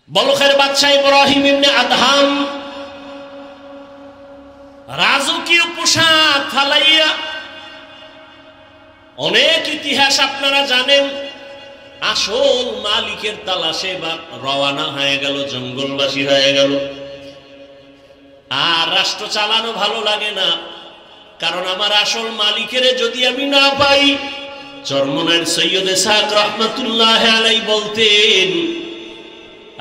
বলখের বাদশাহ ইব্রাহিম ইবনে আদহাম রাজকীয় পোশাক ফালাইয়া, অনেক ইতিহাস আপনারা জানেন, আসল মালিকের তালাশে বা রওয়ানা হয়ে গেল, জঙ্গলবাসী হয়ে গেল। আর রাষ্ট্র চালানো ভালো লাগে না, কারণ আমার আসল মালিকের যদি আমি না পাই। চরমনার সৈয়দ ইসহাক রহমাতুল্লাহ আলাইহি বলতেন,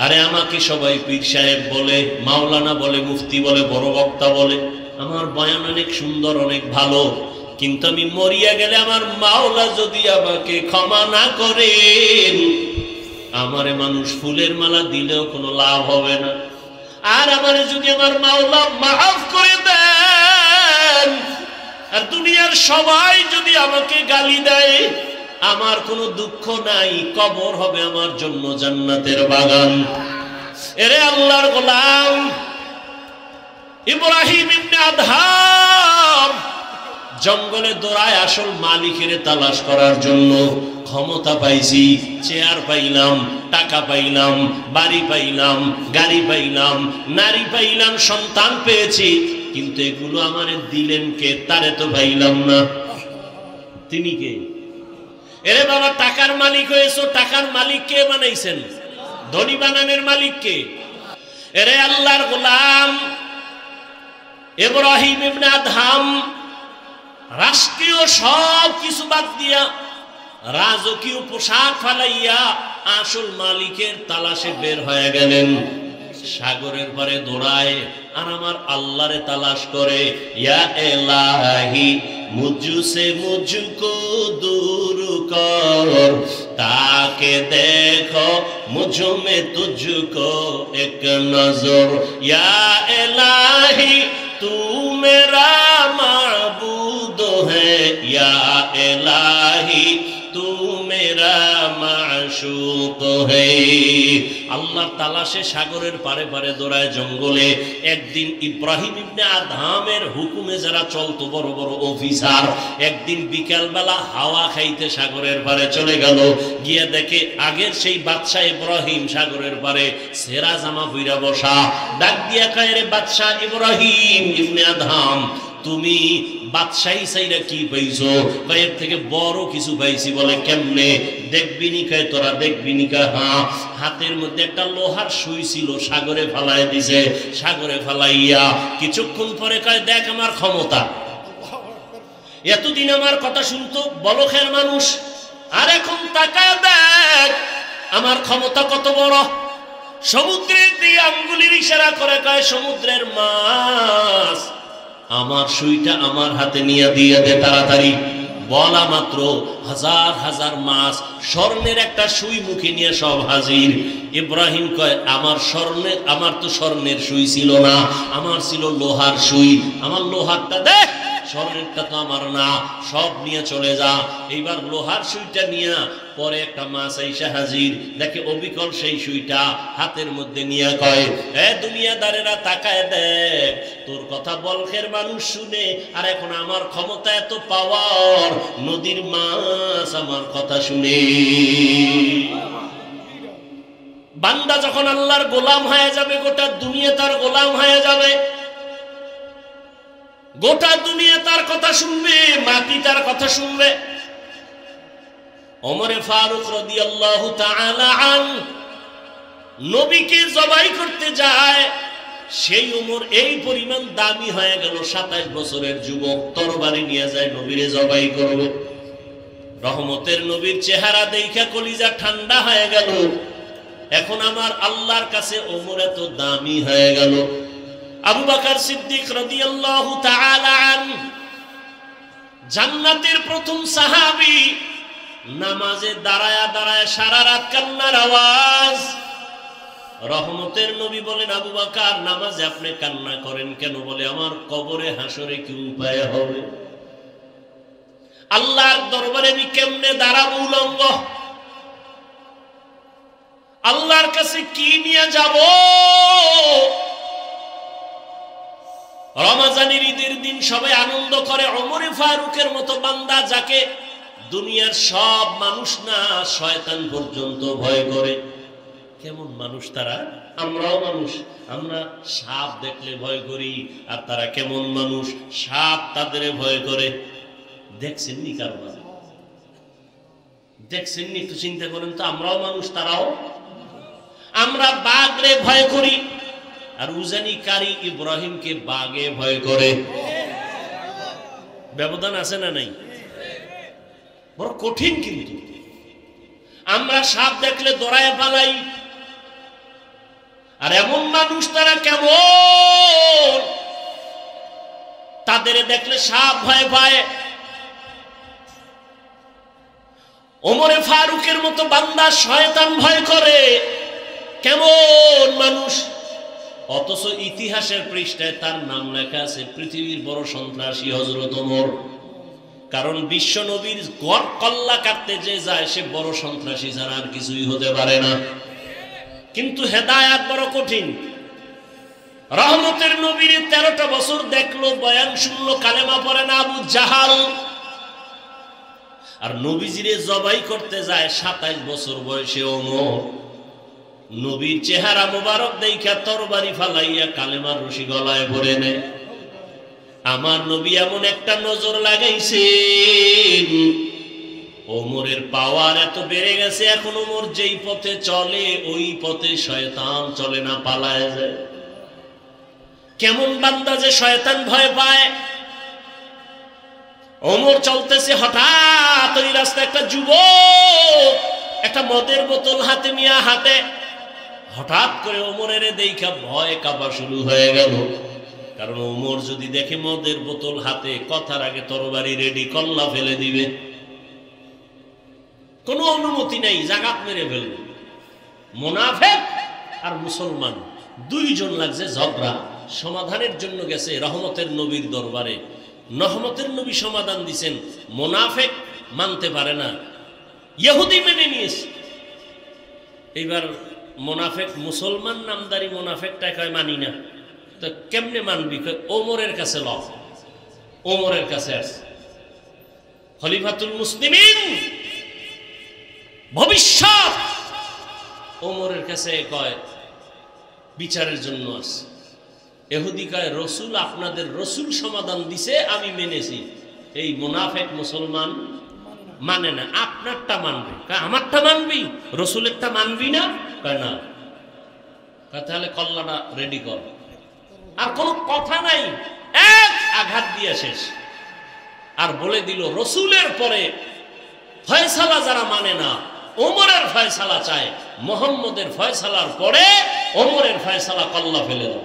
আরে আমাকে সবাই পীর সাহেব বলে, মাওলানা বলে, মুফতি বলে, বড় বক্তা বলে, আমার বয়ান অনেক সুন্দর, অনেক ভালো, কিন্তু আমি মরিয়া গেলে আমার মাওলা যদি আমাকে ক্ষমা না করেন, আমারে মানুষ ফুলের মালা দিলেও কোনো লাভ হবে না। আর আমারে যদি আমার মাওলা মাফ করে দেন, আর দুনিয়ার সবাই যদি আমাকে গালি দেয়, আমার কোনো দুঃখ নাই, কবর হবে আমার জন্য জান্নাতের বাগান। এরে আল্লাহর গোলাম ইব্রাহিম ইবনে আদহাম জঙ্গলে দৌড়ায় আসল মালিকের তালাশ করার জন্য। ক্ষমতা পাইছি, চেয়ার পাইলাম, টাকা পাইলাম, বাড়ি পাইলাম, গাড়ি পাইলাম, নারী পাইলাম, সন্তান পেয়েছি, কিন্তু এগুলো আমারে দিলেন কে? তারে তো পাইলাম না। তিনি কে? এরে বাবা, টাকার মালিক হয়েছো, টাকার মালিক কে বানাইছেন? ধনী বানানোর মালিক কে? এরে আল্লাহর গোলাম ইব্রাহিম ইবনে আদহাম রাষ্ট্রীয় সব কিছু বাদ দিয়া, রাজকীয় পোশাক ফালাইয়া আসল মালিকের তালাশে বের হয়ে গেলেন। সাগরের পারে দৌড়ায় আর আমার আল্লাহরে তালাশ করে, ইয়া ইলাহি মুঝসে মুঝকো দূর কর, তাকে দেখো মুঝ মে তুঝকো এক নজর, ইয়া ইলাহি তু মেরা মাবুদ হ্যায়, ইয়া ইলাহি তু মেরা মাশুক হ্যায়। আল্লাহর তালাশে সাগরের পারে পারে দৌড়ায় জঙ্গলে। একদিন ইব্রাহিম ইবনে আদহামের হুকুমে যারা চলতো, বড় বড় অফিসার, একদিন বিকালবেলা হাওয়া খাইতে সাগরের পারে চলে গেল। গিয়ে দেখে আগের সেই বাদশাহ ইব্রাহিম সাগরের পারে সেরা জামা পইরা বসা। ডাক দিয়া কয়, রে বাদশাহ ইব্রাহিম ইবনে আদহাম, তুমি বাদশাহী চাইরা কি পাইছো? এর থেকে বড় কিছু পাইছি। বলে কেমনে? দেখবি নি? কয় তোরা দেখবি নি? কয় হ্যাঁ। হাতের মধ্যে একটা লোহার সুই ছিল, সাগরে ফালাই দিছে। সাগরে ফালাইয়া কিছুক্ষণ পরে কয়, দেখ আমার ক্ষমতা। এতদিন আমার কথা শুনতো বলখের মানুষ, আর এখন তাকায় দেখ আমার ক্ষমতা কত বড়। সমুদ্রের দিয়ে আঙ্গুলির ইশারা করে কয়, সমুদ্রের মাছ আমার সুইটা আমার হাতে নিয়ে দিয়ে দে তাড়াতাড়ি। বলা মাত্র হাজার হাজার মাছ স্বর্ণের একটা সুই মুখে নিয়ে সব হাজির। ইব্রাহিম কয়, আমার তো স্বর্ণের সুই ছিল না, আমার ছিল লোহার সুই। আমার লোহারটা দে, স্বর্ণেরটা তো আমার না, সব নিয়ে চলে যা। এইবার লোহার সুইটা নিয়ে পরে একটা মাছ আইসা হাজির, দেখে অবিকল সেই সুইটা হাতের মধ্যে নিয়ে কয়, এ দুনিয়াদারেরা তাকায় দেখ, তোর কথা বলখের মানুষ শুনে, আর এখন আমার ক্ষমতা এত পাওয়ার, নদীর মাছ আমার কথা শুনে। বান্দা যখন আল্লাহর গোলাম হয়ে যাবে, গোটা দুনিয়া তার গোলাম হয়ে যাবে। গোটা দুনিয়া তার কথা শুনবে, মাটি তার কথা শুনবে। ওমরে ফারুক রাদিয়াল্লাহু তাআলা আনহু নবীকে জবাই করতে যায়, সেই উমর এই পরিমাণ দামি হয়ে গেল, 27 বছরের যুবক তরবারি নিয়ে যায় নবীরে জবাই করবে। রহমতের নবীর চেহারা দেখা কলিজা ঠান্ডা হয়ে গেল। এখন আমার আল্লাহর কাছে ওমর এত দামি হয়ে গেল। আবু বকর সিদ্দিক রাদিয়াল্লাহু তাআলা আনহু জান্নাতের প্রথম সাহাবী, নামাজে দাঁড়ায়া দাঁড়ায়া সারা রাত কান্নার আওয়াজ। রহমতের নবী বলেন, আবু বকর নামাজে আপনি কান্না করেন কেন? বলে, আমার কবরে হাসরে কি উপায় হবে? আল্লাহর দরবারে আমি কেমনে দাঁড়াবো উলঙ্গ? আল্লাহর কাছে কি নিয়ে যাব? রমজানের ঈদের দিন সবাই আনন্দ করে। ওমরে ফারুকের মতো বান্দা, যাকে দুনিয়ার সব মানুষ না শয়তান পর্যন্ত ভয় করে, কেমন মানুষ তারা, আমরাও মানুষ, আমরা সাপ দেখলে ভয় করি, আর তারা কেমন মানুষ, সাপ তাদের ভয় করে। দেখছেননি কারবার? দেখছেননি? একটু চিন্তা করেন তো, আমরাও মানুষ তারাও। আমরা বাঘরে ভয় করি, আর উজানি কারি ইব্রাহিমকে বাঘে ভয় করে। ব্যবধান আছে না নাই? বড় কঠিন। কিন্তু আমরা সাপ দেখলে দৌড়ায় পালাই, আর এমন মানুষ তারা কেমন, তাদের দেখলে সাপ ভয় পায়। ওমরে ফারুকের মতো বান্দা শয়তান ভয় করে, কেমন মানুষ। অথচ ইতিহাসের পৃষ্ঠায় তার নাম লেখা আছে পৃথিবীর বড় সন্ত্রাসী হযরত ওমর। কারণ বিশ্ব নবীর গড় কল্লা কাটতে যে যায় সে বড় সন্ত্রাসী ছাড়া আর কিছুই হতে পারে না। কিন্তু হেদায়েত বড় কঠিন। রহমতের নবীর 13টা বছর দেখলো, বয়ান শুনলো, কালেমা পড়ে না আবু জাহাল। আর নবীজিরে জবাই করতে যায় 27 বছর বয়সে ওমর। নবীর চেহারা মোবারক দেখা তরবারি ফালাইয়া কালেমার রশি গলায় ভরে নেয়। আমার নবী এমন একটা নজর লাগাইছেন, ওমরের পাওয়ার এত বেড়ে গেছে, এখন ওমর যেই পথে চলে ওই পথে শয়তান চলে না, পালায় যায়। কেমন বান্দা যে শয়তান ভয় পায়। ওমর চলতেছে, হঠাৎ ওই রাস্তায় একটা যুবক একটা মদের বোতল হাতে নিয়ে হাতে, হঠাৎ করে ওমরের দেখা ভয় কাঁপা শুরু হয়ে গেল। কারণ ওমর যদি দেখে মদের বোতল হাতে, কথার আগে তরবারি রেডি, কল্লা ফেলে দিবে, কোনো অনুমতি নেই, জাগাত মেরে ফেলবে। মুনাফিক আর মুসলমান দুইজন লাগছে ঝগড়া, সমাধানের জন্য গেছে রহমতের নবীর দরবারে। রহমতের নবী সমাধান দিছেন, মুনাফিক মানতে পারে না, ইহুদি মেনে নিয়েছে। এইবার মুনাফিক, মুসলমান নামদারি মুনাফিকটা কয় মানি না। তো কেমনে মানবি? ওমরের কাছে ল। ওমরের কাছে আসে খলিফাতুল মুসলিমিন, ভবিষ্যৎ ওমরের কাছে কয় বিচারের জন্য আসে। ইহুদি কয় রসুল, আপনাদের রসুল সমাধান দিছে, আমি মেনেছি। এই মুনাফিক মুসলমান মানে না, আপনারটা মানবে। আমারটা মানবি, রসুলেরটা মানবি না? কয় না। তাহলে কল্লাটা রেডি কর। আর কোনো কথা নাই, এক আঘাত দিয়ে শেষ। আর বলে দিল রসুলের পরে ফয়সালা যারা মানে না, ওমরের ফয়সালা চায়, মুহাম্মদের ফয়সালার পরে ওমরের ফয়সালা কল্লা ফেলে দেব।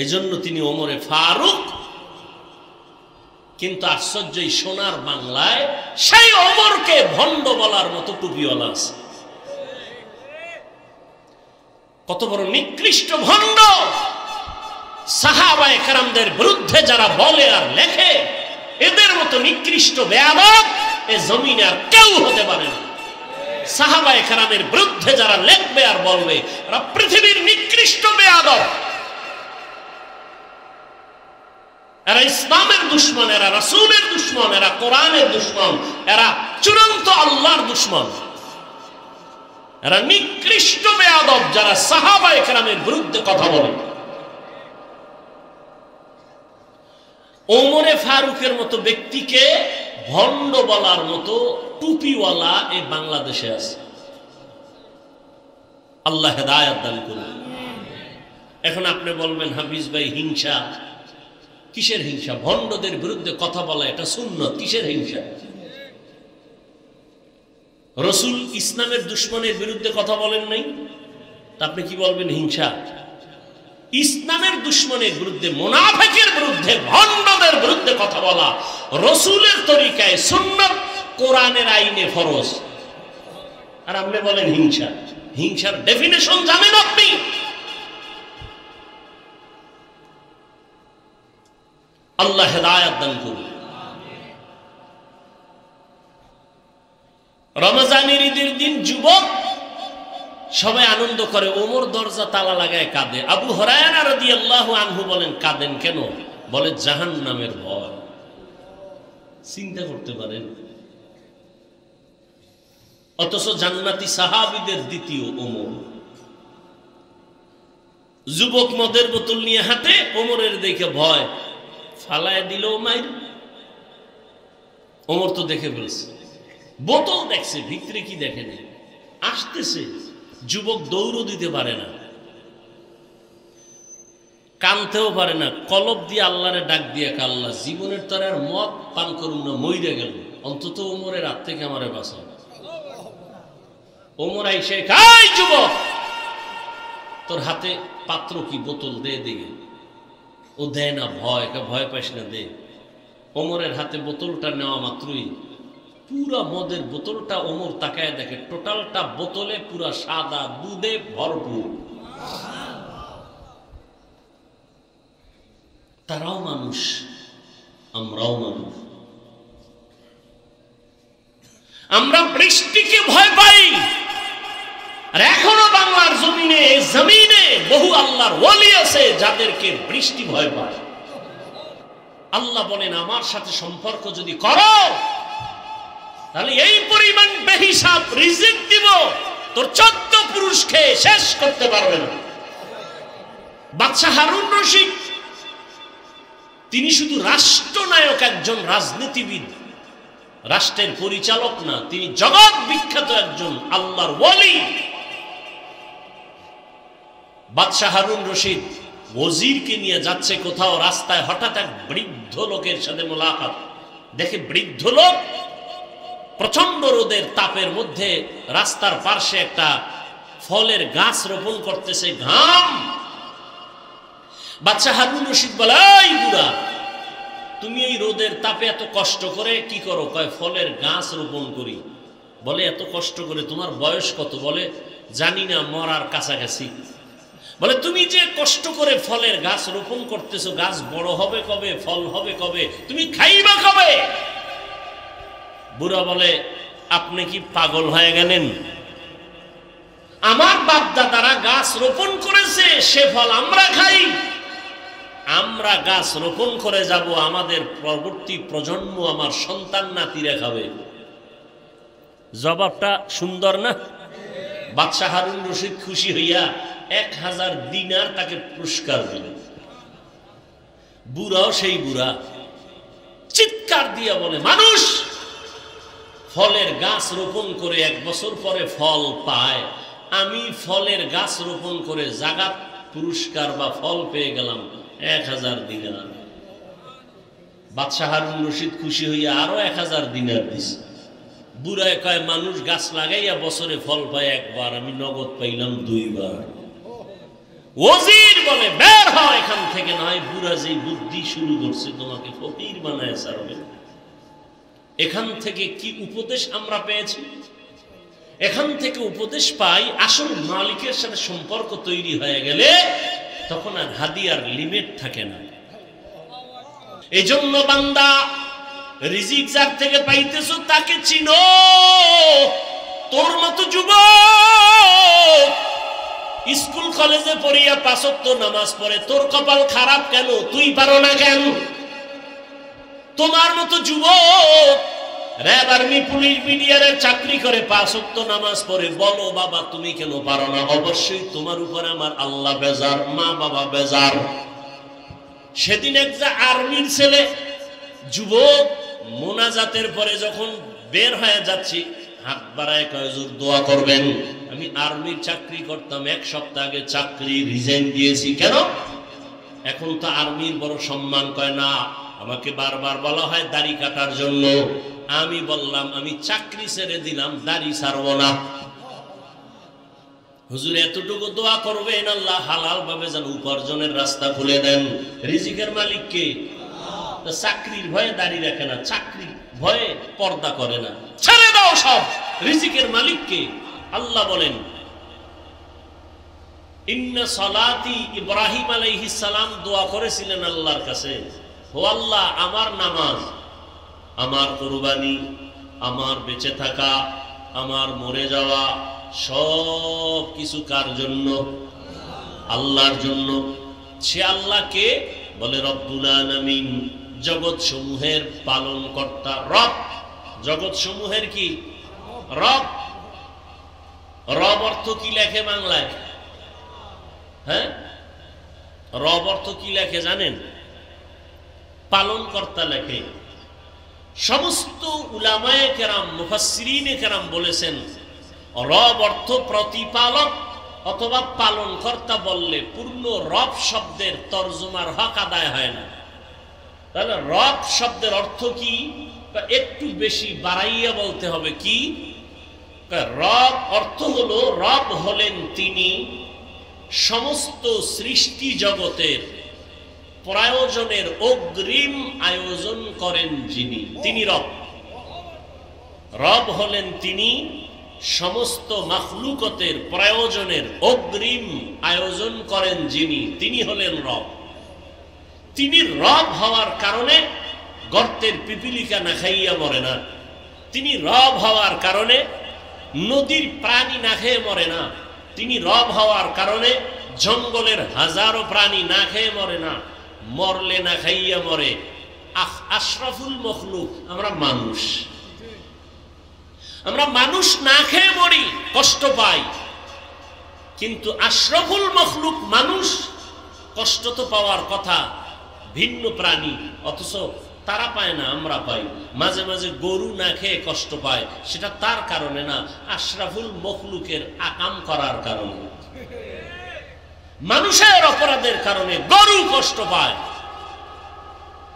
এজন্য তিনি ওমরে ফারুক। কিন্তু আশ্চর্য, এই সোনার বাংলায় সেই ওমরকে ভণ্ড বলার মতো টুপিওয়ালা আছে। কত বড় নিকৃষ্ট ভণ্ড! সাহাবায়ে কেরামদের বিরুদ্ধে যারা বলে আর লেখে, এদের মতো নিকৃষ্ট বেয়াদব এ জমিনে আর কেউ হতে পারে না। সাহাবায়ে কেরামের বিরুদ্ধে যারা লেখবে আর বলবে, এরা পৃথিবীর নিকৃষ্ট বেয়াদব। এরা ইসলামের দুশমন, এরা রাসূলের দুশমন, এরা কোরআনের দুশমন, এরা চূড়ান্ত আল্লাহর দুশমন। এরা নিকৃষ্ট বেয়াদব যারা সাহাবায়ে কেরামের বিরুদ্ধে কথা বলে। ওমরে ফারুকের মতো ব্যক্তিকে ভণ্ড বলার মতো টুপিওয়ালা এই বাংলাদেশে আছে। আল্লাহ হেদায়েত দান করুন। এখন আপনি বলবেন হাফিজ ভাই, হিংসা কিসের হিংসা? ভণ্ডদের বিরুদ্ধে কথা বলা এটা সুন্নাত, কিসের হিংসা? রসুল ইসলামের দুশমনের বিরুদ্ধে কথা বলেন নাই, তা আপনি কি বলবেন হিংসা? ইসলামের দুশমনের বিরুদ্ধে, মুনাফিকের বিরুদ্ধে, ভণ্ডদের বিরুদ্ধে কথা বলা রসুলের তরিকায় সুন্নাত, কোরআনের আইনে ফরজ। আর আপনি বলেন হিংসা। হিংসার ডেফিনেশন জানেন আপনি? আল্লাহ হেদায়েত দান করুন। রমজানের ঈদের দিন যুবক সবাই আনন্দ করে, ওমর দরজা তালা লাগায় কাঁদে। আবু হুরায়রা রাদিয়াল্লাহু আনহু বলেন, কাঁদেন কেন? বলে জাহান্নামের ভয়। চিন্তা করতে পারেন, অথচ জান্নাতি সাহাবীদের দ্বিতীয় ওমর। যুবক মদের বোতল নিয়ে হাঁটে, ওমরের দেখে ভয়, ফালায় দিল মাইর। ওমর তো দেখে ফেলছে, বোতল দেখছে, ভিতরে কি দেখে নেই, আসতেছে। যুবক দৌড়ও দিতে পারে না, কানতেও পারে না, কলব দিয়ে আল্লাহরে ডাক দিয়ে, আল্লাহ জীবনের তরে আর মদ পান করুন না, মইরে গেল, অন্তত ওমরের হাত থেকে আমারে বাঁচাও। ওমর আইসে, খাই যুবক, তোর হাতে পাত্র কি, বোতল দে দিকে। ও দেয় না, ভয় পাইস না, দে। ওমরের হাতে বোতলটা নেওয়া মাত্রই পুরা মদের বোতলটা ওমর তাকায় দেখে, টোটালটা বোতলে পুরা সাদা দুধে ভরপুর। তারাও মানুষ, আমরাও মানুষ। আমরা বৃষ্টিকে ভয় পাই, আর এখনো বাংলার জমিনে বহু আল্লাহর ওলি আছে যাদেরকে বৃষ্টি ভয় পায়। আল্লাহ বলেন, আমার সাথে সম্পর্ক যদি করো তাহলে এই পরিমাণ বেহিসাব রিজিক দিব, তোর 14 পুরুষকে শেষ করতে পারবে না। বাদশা হারুন রশিদ তিনি শুধু রাষ্ট্রনায়ক, একজন রাজনীতিবিদ, রাষ্ট্রের পরিচালক না, তিনি জগৎ বিখ্যাত একজন আল্লাহর ওলি। বাদশা হারুন রশিদ ওজিরকে নিয়ে যাচ্ছে কোথাও, রাস্তায় হঠাৎ এক বৃদ্ধ লোকের সাথে মোলাকাত। দেখে বৃদ্ধ লোক প্রচন্ড রোদের তাপের মধ্যে রাস্তার পার্শ্বে একটা ফলের গাছ রোপণ করতেছে, ঘাম। বাদশা হারুন রশিদ বলে, এই বুড়া, তুমি এই রোদের তাপে এত কষ্ট করে কি করো? কয়, ফলের গাছ রোপণ করি। বলে, এত কষ্ট করে? তোমার বয়স কত? বলে, জানি না, মরার কাছাকাছি। বলে, তুমি যে কষ্ট করে ফলের গাছ রোপণ করতেছো, গাছ বড় হবে কবে, ফল হবে কবে, তুমি খাইবা কবে? বুড়া বলে, আপনি কি পাগল হয়ে গেলেন? আমার বাপ দাদারা গাছ রোপণ করেছে, সে ফল আমরা খাই। আমরা গাছ রোপণ করে যাব, আমাদের পরবর্তী প্রজন্ম, আমার সন্তান নাতিরা খাবে। জবাবটা সুন্দর না? বাদশা হারুন রশিদ খুশি হইয়া 1000 দিনার তাকে পুরস্কার দিল। বুড়াও সেই বুড়া, চিৎকার দিয়া বলে, মানুষ ফলের গাছ রোপণ করে 1 বছর পরে ফল পায়, আমি ফলের গাছ রোপণ করে জাগাত পুরস্কার বা ফল পেয়ে গেলাম 1000 দিনার। বাদশা হারুন রশিদ খুশি হইয়া আরো 1000 দিনার দিছে। বুড়ায় কয়, মানুষ গাছ লাগাইয়া বছরে ফল পায় একবার, আমি নগদ পাইলাম 2 বার। ওজির বলে, বের হয় এখান থেকে, নয় বুড়া যেই বুদ্ধি শুরু করছে তোমাকে ফকির বানায় ছাড়বে। এখান থেকে কি উপদেশ আমরা পেয়েছি? এখান থেকে উপদেশ পাই, আসল মালিকের সাথে সম্পর্ক তৈরি হয়ে গেলে তখন আর হাদিয়ার লিমিট থাকে না। এজন্য বান্দা, রিজিক যার থেকে পাইতেছো তাকে চিনো। তোর মতো যুবক স্কুল কলেজে পড়িয়া 5 ওয়াক্ত নামাজ পড়ে, তোর কপাল খারাপ কেন? তুই পারো না কেন? তোমার মতো যুবক র্যাব, আর্মি, পুলিশ, বিডিআরের চাকরি করে 5 ওয়াক্ত নামাজ পড়ে, বলো বাবা তুমি কেন পারো না? অবশ্যই তোমার উপরে আমার আল্লাহ বেজার, মা বাবা বেজার। সেদিন একটা আর্মির ছেলে যুবক মোনাজাতের পরে যখন বের হয়ে যাচ্ছি, হাত বাড়ায় কয়, হুজুর দোয়া করবেন, আমি আর্মির চাকরি করতাম, 1 সপ্তাহ আগে চাকরি রিজাইন দিয়েছি। কেন? এখন তো আর্মির বড় সম্মান। কয়, না, আমাকে বারবার বলা হয় দাড়ি কাটার জন্য। আমি বললাম, আমি চাকরি ছেড়ে দিলাম, দাড়ি ছাড়বো না। হুজুর এতটুকু দোয়া করবেন, আল্লাহ হালাল ভাবে যেন উপার্জনের রাস্তা খুলে দেন। রিজিকের মালিক কে? চাকরির ভয়ে দাড়ি রাখে না, চাকরির ভয়ে পর্দা করে না, ছেড়ে দাও সব। রিজিকের মালিক কে? আল্লাহ বলেন, ইন্না সালাতি, ইব্রাহিম আলাইহিস সালাম দোয়া করেছিলেন আল্লাহর কাছে, ও আল্লাহ, আমার নামাজ, আমার কুরবানি, আমার বেঁচে থাকা, আমার মরে যাওয়া, সব কিছু কার জন্য? আল্লাহর জন্য। সে আল্লাহকে বলে রব্বুল আলামিন, জগৎ সমূহের পালন কর্তা, রব। জগৎ সমূহের কি? রব। রব অর্থ কি লেখে বাংলায়? হ্যাঁ, রব অর্থ কি লেখে জানেন? পালনকর্তা লেখে। সমস্ত উলামায়ে কেরাম, মুফাসসিরিনে কেরাম বলেছেন রব অর্থ প্রতিপালক অথবা পালনকর্তা বললে পূর্ণ রব শব্দের তরজমার হক আদায় হয় না। তাহলে রব শব্দের অর্থ কি? একটু বেশি বাড়াইয়া বলতে হবে। কি রব অর্থ হলো, রব হলেন তিনি সমস্ত সৃষ্টি জগতের প্রয়োজনের অগ্রিম আয়োজন করেন যিনি, তিনি রব। রব হলেন তিনি সমস্ত মাখলুকতের প্রয়োজনের অগ্রিম আয়োজন করেন যিনি, তিনি হলেন রব। তিনি রব হওয়ার কারণে গর্তের পিপিলিকা না খাইয়া মরে না। তিনি রব হওয়ার কারণে নদীর প্রাণী না খেয়ে মরে না। তিনি রব হওয়ার কারণে জঙ্গলের হাজারো প্রাণী না খেয়ে মরে না, মরলে না খাইয়া মরে। আশরাফুল মখলুক আমরা মানুষ, আমরা মানুষ না খেয়ে মরি, কষ্ট পাই, কিন্তু আশরাফুল মখলুক মানুষ কষ্ট তো পাওয়ার কথা, ভিন্ন প্রাণী, অথচ তারা পায় না, আমরা পাই। মাঝে মাঝে গরু না খেয়ে কষ্ট পায়, সেটা তার কারণে না, আশরাফুল মখলুকের আকাম করার কারণে। মানুষের অপরাধের কারণে গরু কষ্ট পায়,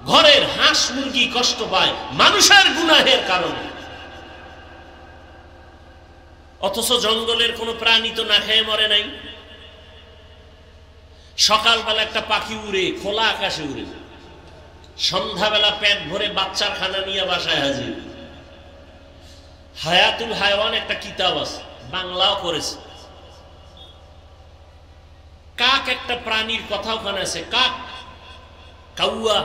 ঘরের হাঁস মুরগি কষ্ট পায় মানুষের গুনাহের কারণে, অথচ জঙ্গলের কোন প্রাণী তো না খেয়ে মরে নাই। সকালবেলা একটা পাখি উড়ে, খোলা আকাশে উড়ে, সন্ধ্যাবেলা পেট ভরে বাচ্চার খানা নিয়ে বাসায় হাজির। হায়াতুল হায়ওয়ান একটা কিতাব আছে, বাংলাও করেছে। কাক একটা প্রাণীর কথা ওখানে আছে, কাক, কাউয়া।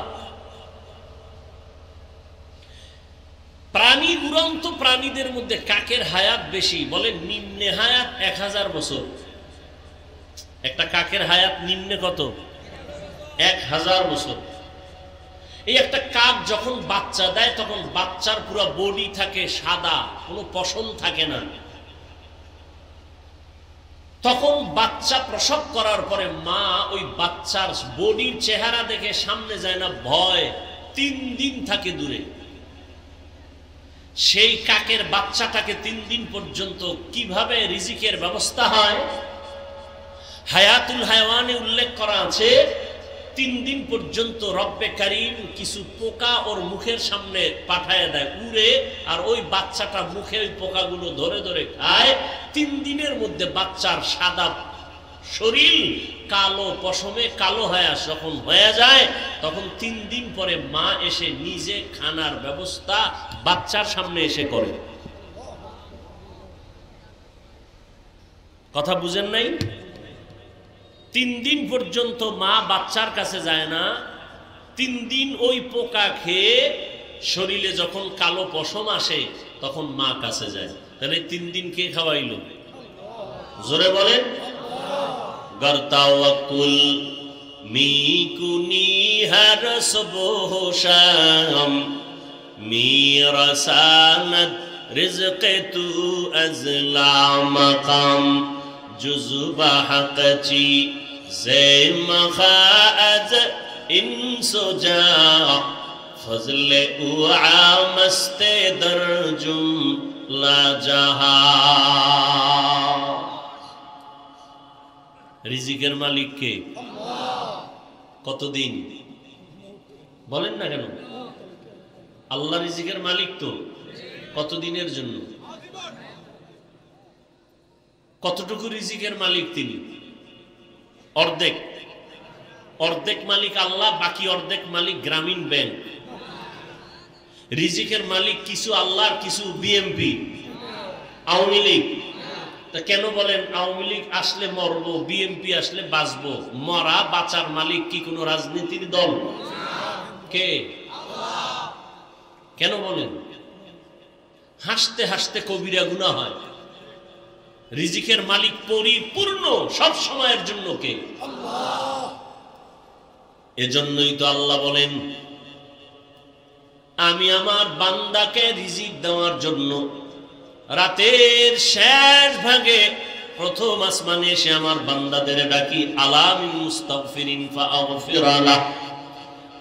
প্রাণী, উড়ন্ত প্রাণীদের মধ্যে কাকের হায়াত বেশি, বলে নিম্নে হায়াত 1000 বছর। একটা কাকের হায়াত নিম্নে কত? 1000 বছর। এই একটা কাক যখন বাচ্চা দেয় তখন বাচ্চার পুরো বডি থাকে সাদা, কোনো পশম থাকে না। তখন বাচ্চা প্রসব করার পরে মা ওই বাচ্চার বডির চেহারা দেখে সামনে যায় না, ভয়, 3 দিন থাকে দূরে। সেই কাকের বাচ্চাটাকে 3 দিন পর্যন্ত কিভাবে রিজিকের ব্যবস্থা হয়, হায়াতুল হায়ওয়ানে উল্লেখ করা আছে। 3 দিন পর্যন্ত রব্বে কারীম কিছু পোকা ওর মুখের সামনে পাঠায় দেয়, উড়ে, আর ওই বাচ্চাটা মুখে ওই পোকাগুলো ধরে ধরে খায়। 3 দিনের মধ্যে বাচ্চার সাদা শরীর কালো পশমে কালো হয়ে যখন হয়ে যায়, তখন 3 দিন পরে মা এসে নিজে খানার ব্যবস্থা বাচ্চার সামনে এসে করে। কথা বুঝেন নাই? 3 দিন পর্যন্ত মা বাচ্চার কাছে যায় না। 3 দিন ওই পোকা খেয়ে শরীরে যখন কালো পশম আসে তখন মা কাছে যায়। তাহলে 3 দিন কে খাওয়াইল? জোরে বলেন। গরতাওয়াকুল মিকুনি হর সুবহ শাম মিরাসানাত রিজকে তু আজলা মাকাম জুজবা হাকচি زمخاز انسجا فضل اعامست درجم لا جہا। রিজিকের মালিক কে? কতদিন বলেন না কেন? আল্লাহ রিজিকের মালিক তো। কতদিনের জন্য? কতটুকু রিজিকের মালিক তিনি? অর্ধেক। অর্ধেক মালিক আল্লাহ, বাকি অর্ধেক মালিক গ্রামীণ ব্যাংক। রিজিকের মালিক কিছু আল্লাহর, কিছু বিএমপি, আওয়ামী লীগ। তা কেন বলেন আওয়ামী লীগ আসলে মরবো, বিএমপি আসলে বাঁচবো? মরা বাঁচার মালিক কি কোনো রাজনীতির দল? কে? কেন বলেন? হাসতে হাসতে কবিরা গুনাহ হয়। রিজিকের মালিক পরিপূর্ণ সব সময়ের জন্য কে? আল্লাহ। এজন্যই তো আল্লাহ বলেন, আমি আমার বান্দাকে রিজিক দেওয়ার জন্য রাতের শেষ ভাগে প্রথম আসমানে এসে আমার বান্দাদের ডাকি, আলামিন মুস্তাগফিরিন ফাআগফিরা লাহ,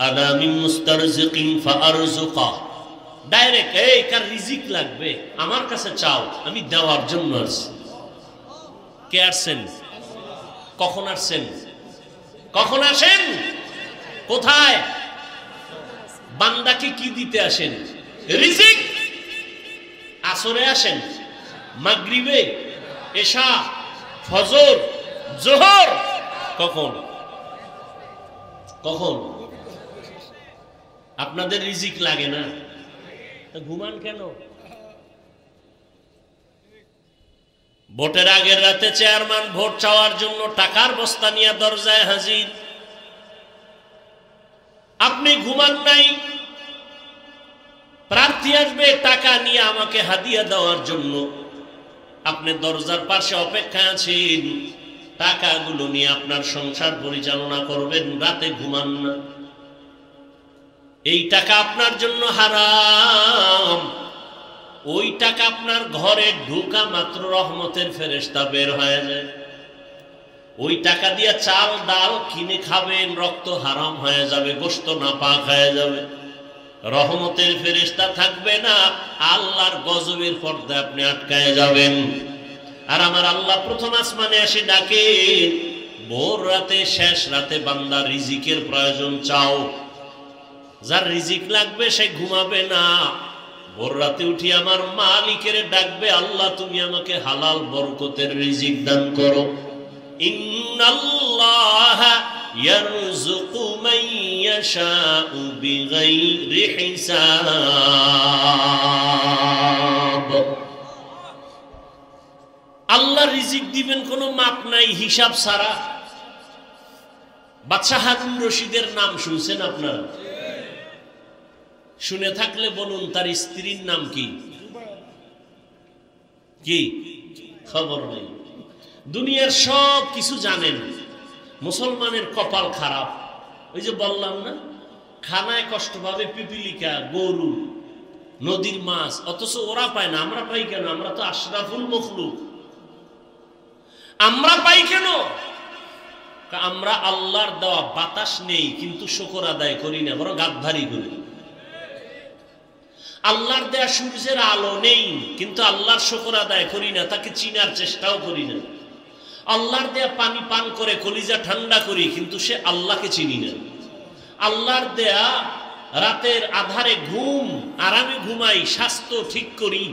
আলামিন মুস্তারজিকিন ফাআরযুকা। ডাইরেক্ট, এই কার রিজিক লাগবে আমার কাছে চাও, আমি দেওয়ার জন্য আসছি। কে আসছেন? কখন আসছেন? কখন আসেন? কোথায়? বান্দাকে কি দিতে আসেন? রিজিক। আসরে আসেন, মাগরিবে, এশা, ফজর, জোহর। কখন কখন? আপনাদের রিজিক লাগে না, ঘুমান কেন? ভোটের আগের রাতে চেয়ারম্যান ভোট চাওয়ার জন্য টাকার বস্তা নিয়ে দরজায় হাজির। আপনি ঘুমান নাই, প্রার্থী আসবে টাকা নিয়ে আমাকে হাদিয়া দেওয়ার জন্য, আপনি দরজার পাশে অপেক্ষায় আছেন, টাকাগুলো নিয়ে আপনার সংসার পরিচালনা করবেন, রাতে ঘুমান না। এই টাকা আপনার জন্য হারাম। ওই টাকা আপনার ঘরে ঢোকা মাত্র রহমতের ফেরেশতা বের হয়ে যায়। ওই টাকা দিয়ে চাল ডাল কিনে খাবেন, রক্ত হারাম হয়ে যাবে, গোশত নাপাক হয়ে যাবে, রহমতের ফেরেশতা থাকবে না, আল্লাহর গজবের পর্দায় আপনি আটকায় যাবেন। আর আমার আল্লাহ প্রথম আসমানে এসে ডাকে, ভোর রাতে শেষ রাতে বান্দা রিজিকের প্রয়োজন চাও। যার রিজিক লাগবে সে ঘুমাবে না, ভোর রাতে উঠি আমার মালিকের ডাকবে, আল্লাহ তুমি আমাকে হালাল বরকতের রিজিক দান করো। ইন্নাল্লাহা ইয়ারযুকু মান ইয়াশাউ বিগাইরি হিসাব। আল্লাহ রিজিক দিবেন কোনো মাপ নাই, হিসাব ছাড়া। বাদশাহ হারুন রশিদের নাম শুনছেন আপনারা? শুনে থাকলে বলুন, তার স্ত্রীর নাম কি? কি খবর নেই। দুনিয়ার সব কিছু জানেন, মুসলমানের কপাল খারাপ। ওই যে বললাম না, খানায় কষ্ট পাবে পিপিলিকা, গরু, নদীর মাছ, অথচ ওরা পায় না। আমরা পাই কেন? আমরা তো আশরাফুল মখলুক। আমরা পাই কেন? আমরা আল্লাহর দেওয়া বাতাস নেই কিন্তু শুকর আদায় করি না, বরং গাদ্দারি করি। আল্লাহর দেয়া সূর্যের আলো নেই কিন্তু আল্লাহর শুকর আদায় করি না, তাকে চিনার চেষ্টাও করি না। আল্লাহর দেয়া পানি পান করে কলিজা ঠান্ডা করি কিন্তু সে আল্লাহকে চিনি না। আল্লাহর দেয়া রাতের আধারে ঘুম, আরামে ঘুমাই, স্বাস্থ্য ঠিক করি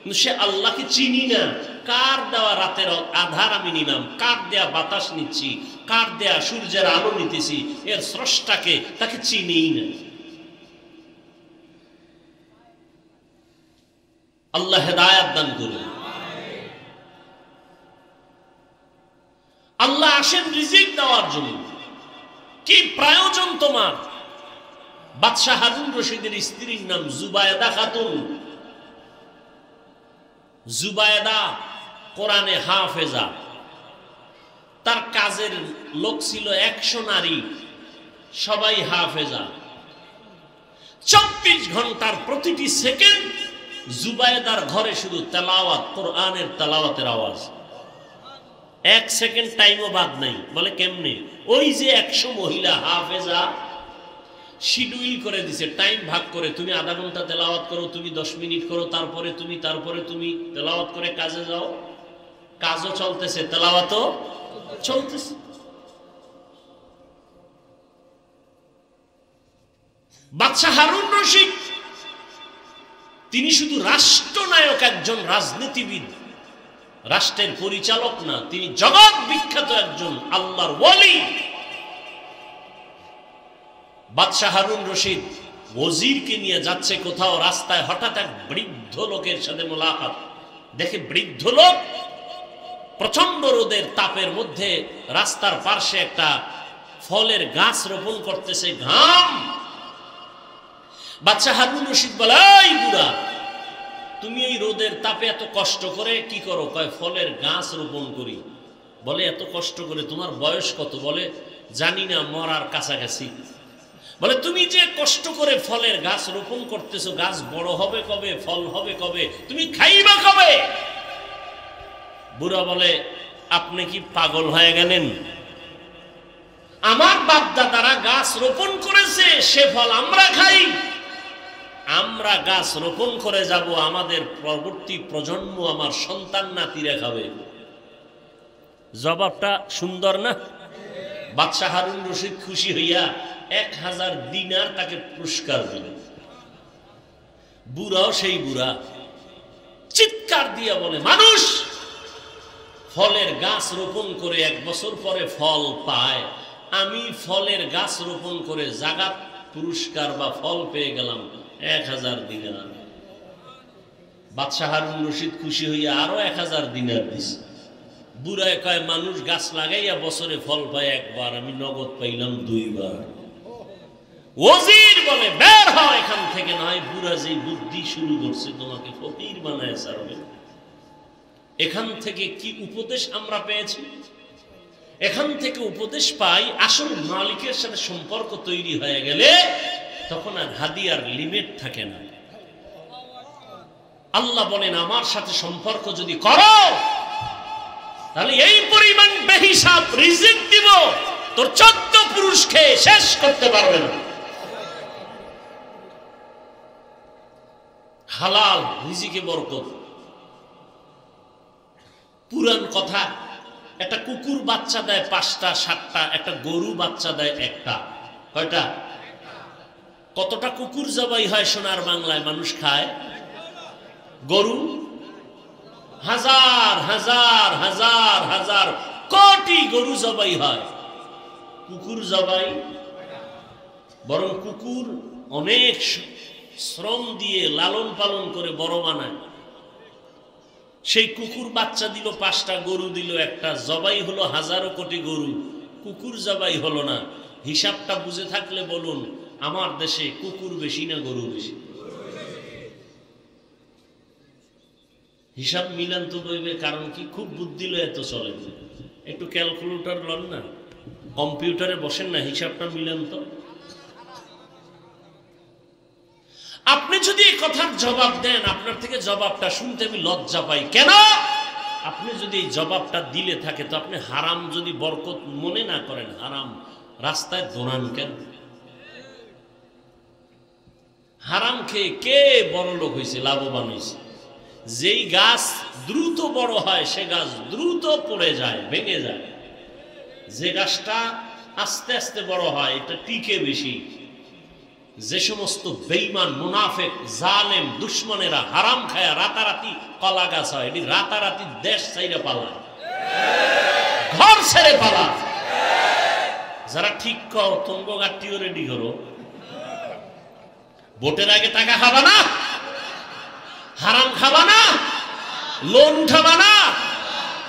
কিন্তু সে আল্লাহকে চিনি না। কার দেওয়া রাতের আধার আমি নিলাম, কার দেয়া বাতাস নিচ্ছি, কার দেয়া সূর্যের আলো নিতেছি, এর স্রষ্টাকে তাকে চিনিই না। আল্লাহ হেদায়েত দান করুন। আল্লাহ আসেন রিজিক দেওয়ার জন্য। কি প্রয়োজন তোমার? বাদশাহ হারুন রশিদের স্ত্রীর নাম জুবায়েদা খাতুন। জুবায়েদা কোরআনে হাফেজা। তার কাজের লোক ছিল 100 নারী, সবাই হাফেজা। 24 ঘন্টার প্রতিটি সেকেন্ড জুবায়েদার ঘরে শুধু তেলাওয়াত, কোরআনের তেলাওয়াতের আওয়াজ। 1 সেকেন্ড টাইমও বাদ নাই। বলে কেমনে? ওই যে 100 মহিলা হাফেজা শিডিউল করে দিছে, টাইম ভাগ করে, তুমি আধা ঘন্টা তেলাওয়াত করো, তুমি 10 মিনিট করো, তারপরে তুমি তেলাওয়াত করে কাজে যাও। কাজও চলতেছে, তেলাওয়াতও চলতেছে। বাদশাহ হারুন রশিদ তিনি শুধু রাষ্ট্রনায়ক, একজন রাজনীতিবিদ, রাষ্ট্রের পরিচালক না, তিনি জগৎ বিখ্যাত একজন আল্লাহর ওয়ালি। বাদশাহ হারুন রশিদ ওজিরকে নিয়ে যাচ্ছে কোথাও, রাস্তায় হঠাৎ এক বৃদ্ধ লোকের সাথে মোলাকাত। দেখে বৃদ্ধ লোক প্রচন্ড রোদের তাপের মধ্যে রাস্তার পাশে একটা ফলের গাছ রোপণ করতেছে, ঘাম। বাদশাহ হারুন রশিদ বলে, এই বুড়া, তুমি এই রোদের তাপে এত কষ্ট করে কি করো? কয় ফলের গাছ রোপণ করি। বলে এত কষ্ট করে? তোমার বয়স কত? বলে জানি না, মরার কাছাকাছি। বলে তুমি যে কষ্ট করে ফলের গাছ রোপণ করতেছো, গাছ বড় হবে কবে, ফল হবে কবে, তুমি খাইবা কবে? বুড়া বলে আপনি কি পাগল হয়ে গেলেন? আমার বাপ দাদারা গাছ রোপণ করেছে, সে ফল আমরা খাই। আমরা গাছ রোপণ করে যাব, আমাদের পরবর্তী প্রজন্ম, আমার সন্তান নাতিরা খাবে। জবাবটা সুন্দর না? বাদশাহ হারুন রশিদ খুশি হইয়া 1000 দিনার তাকে পুরস্কার দিলেন। বুড়াও সেই বুড়া চিৎকার দিয়া বলে, মানুষ ফলের গাছ রোপণ করে 1 বছর পরে ফল পায়, আমি ফলের গাছ রোপণ করে জাগাত পুরস্কার বা ফল পেয়ে গেলাম 1000 দিনার। বাদশাহ হারুন রশিদ খুশি হইয়া আরো 1000 দিনার দিছে। বুড়ায় কয়, মানুষ গাছ লাগাইয়া বছরে ফল পায় একবার, আমি নগদ পাইলাম 2 বার। ওজির বলে বের হও এখান থেকে, নয় বুড়া যে বুদ্ধি শুরু করছে তোমাকে ফকির বানায় ছাড়বে। এখান থেকে কি উপদেশ আমরা পেয়েছি? এখান থেকে উপদেশ পাই, আসল মালিকের সাথে সম্পর্ক তৈরি হয়ে গেলে তখন আর হাদিয়ার লিমিট থাকে না। আল্লাহ বলেন, আমার সাথে সম্পর্ক যদি করো তাহলে এই পরিমাণ বেহিসাব রিজিক দিব, তোর 14 পুরুষ খেয়ে শেষ করতে পারবে না। হালাল রিজিকে বরকত। পুরান কথা, একটা কুকুর বাচ্চা দেয় 5টা 7টা, একটা গরু বাচ্চা দেয় 1টা। কয়টা? কতটা কুকুর জবাই হয় সোনার বাংলায়, মানুষ খায়? গরু হাজার হাজার হাজার হাজার কোটি গরু জবাই হয়, কুকুর জবাই। বরং কুকুর অনেক শ্রম দিয়ে লালন পালন করে বড় বানায়। সেই কুকুর বাচ্চা দিল 5টা, গরু দিল 1টা, জবাই হলো হাজারো কোটি গরু, কুকুর জবাই হলো না। হিসাবটা বুঝে থাকলে বলুন, আমার দেশে কুকুর বেশি না গরু বেশি? হিসাব মিলান তো বইবে, কারণ কি খুব বুদ্ধি লয় এত চলে। একটু ক্যালকুলেটর লন না, কম্পিউটারে বসেন না, হিসাবটা মিলান তো। আপনি যদি এই কথার জবাব দেন, আপনার থেকে জবাবটা শুনতে আমি লজ্জা পাই। কেন? আপনি যদি এই জবাবটা দিলে থাকে, তো আপনি হারাম যদি বরকত মনে না করেন, হারাম রাস্তায় দৌড়ান কেন? হারাম খেয়ে কে বড় লোক হয়েছে, লাভবান হয়েছে? যেই গাছ দ্রুত বড় হয় সে গাছ দ্রুত পড়ে যায়, ভেঙে যায়। যে গাছটা আস্তে আস্তে বড় হয় এটা টিকে বেশি। যে সমস্ত বেঈমান, মুনাফিক, জালেম, দুশমনেরা হারাম খায়া রাতারাতি কলা গাছ হয়, এটি রাতারাতি দেশ ছেড়ে পালায়, ঘর ছেড়ে পালায়। যারা ঠিক কর, তঙ্গ গাঠটিও রেডি করো, ভোটের আগে টাকা খাবা না, হারাম খাবা না, লোন উঠাবা না,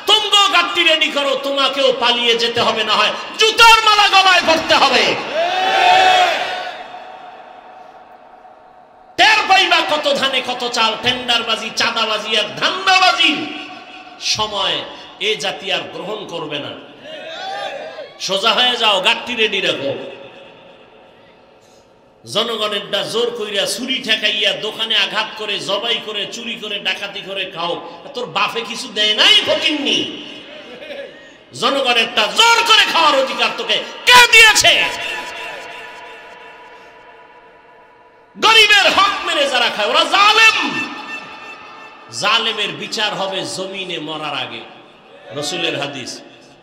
তঙ্গ গাঠটি রেডি করো, তোমাকেও পালিয়ে যেতে হবে, না হয় জুতার মালা গলায় পড়তে হবে। টের পাইবা কত ধানে কত চাল, টেন্ডারবাজি, চাঁদাবাজি আর ধান্দাবাজি সময় এ জাতি আর গ্রহণ করবে না। সোজা হয়ে যাও, গাঠটি রেডি রাখো। জনগণের জোর কইরা ছুরি ঠেকাইয়া দোকানে আঘাত করে, জবাই করে, চুরি করে, ডাকাতি করে খাও, তোর বাপে কিছু দেয় নাই ফকিন্নি? জনগণেরটা জোর করে খাওয়ার অধিকার তোকে কে দিয়েছে? গরিবের হক মেরে যারা খায় ওরা জালেম। জালেমের বিচার হবে জমিনে মরার আগে। রাসূলের হাদিস,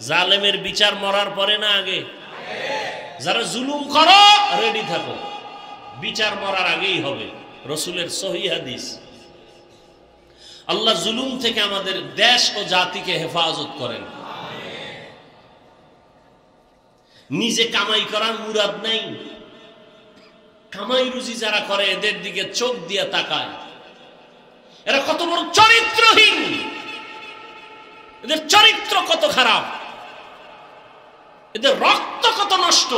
জালেমের বিচার মরার পরে না আগে? যারা জুলুম করো রেডি থাকো, বিচার মরার আগেই হবে। রাসূলের সহিহ হাদিস। আল্লাহ জুলুম থেকে আমাদের দেশ ও জাতিকে হেফাজত করেন। নিজে কামাই করার মুরাদ নাই, কামাই রুজি যারা করে এদের দিকে চোখ দিয়ে তাকায়, এরা কত বড় চরিত্রহীন, এদের চরিত্র কত খারাপ, এদের রক্ত কত নষ্ট।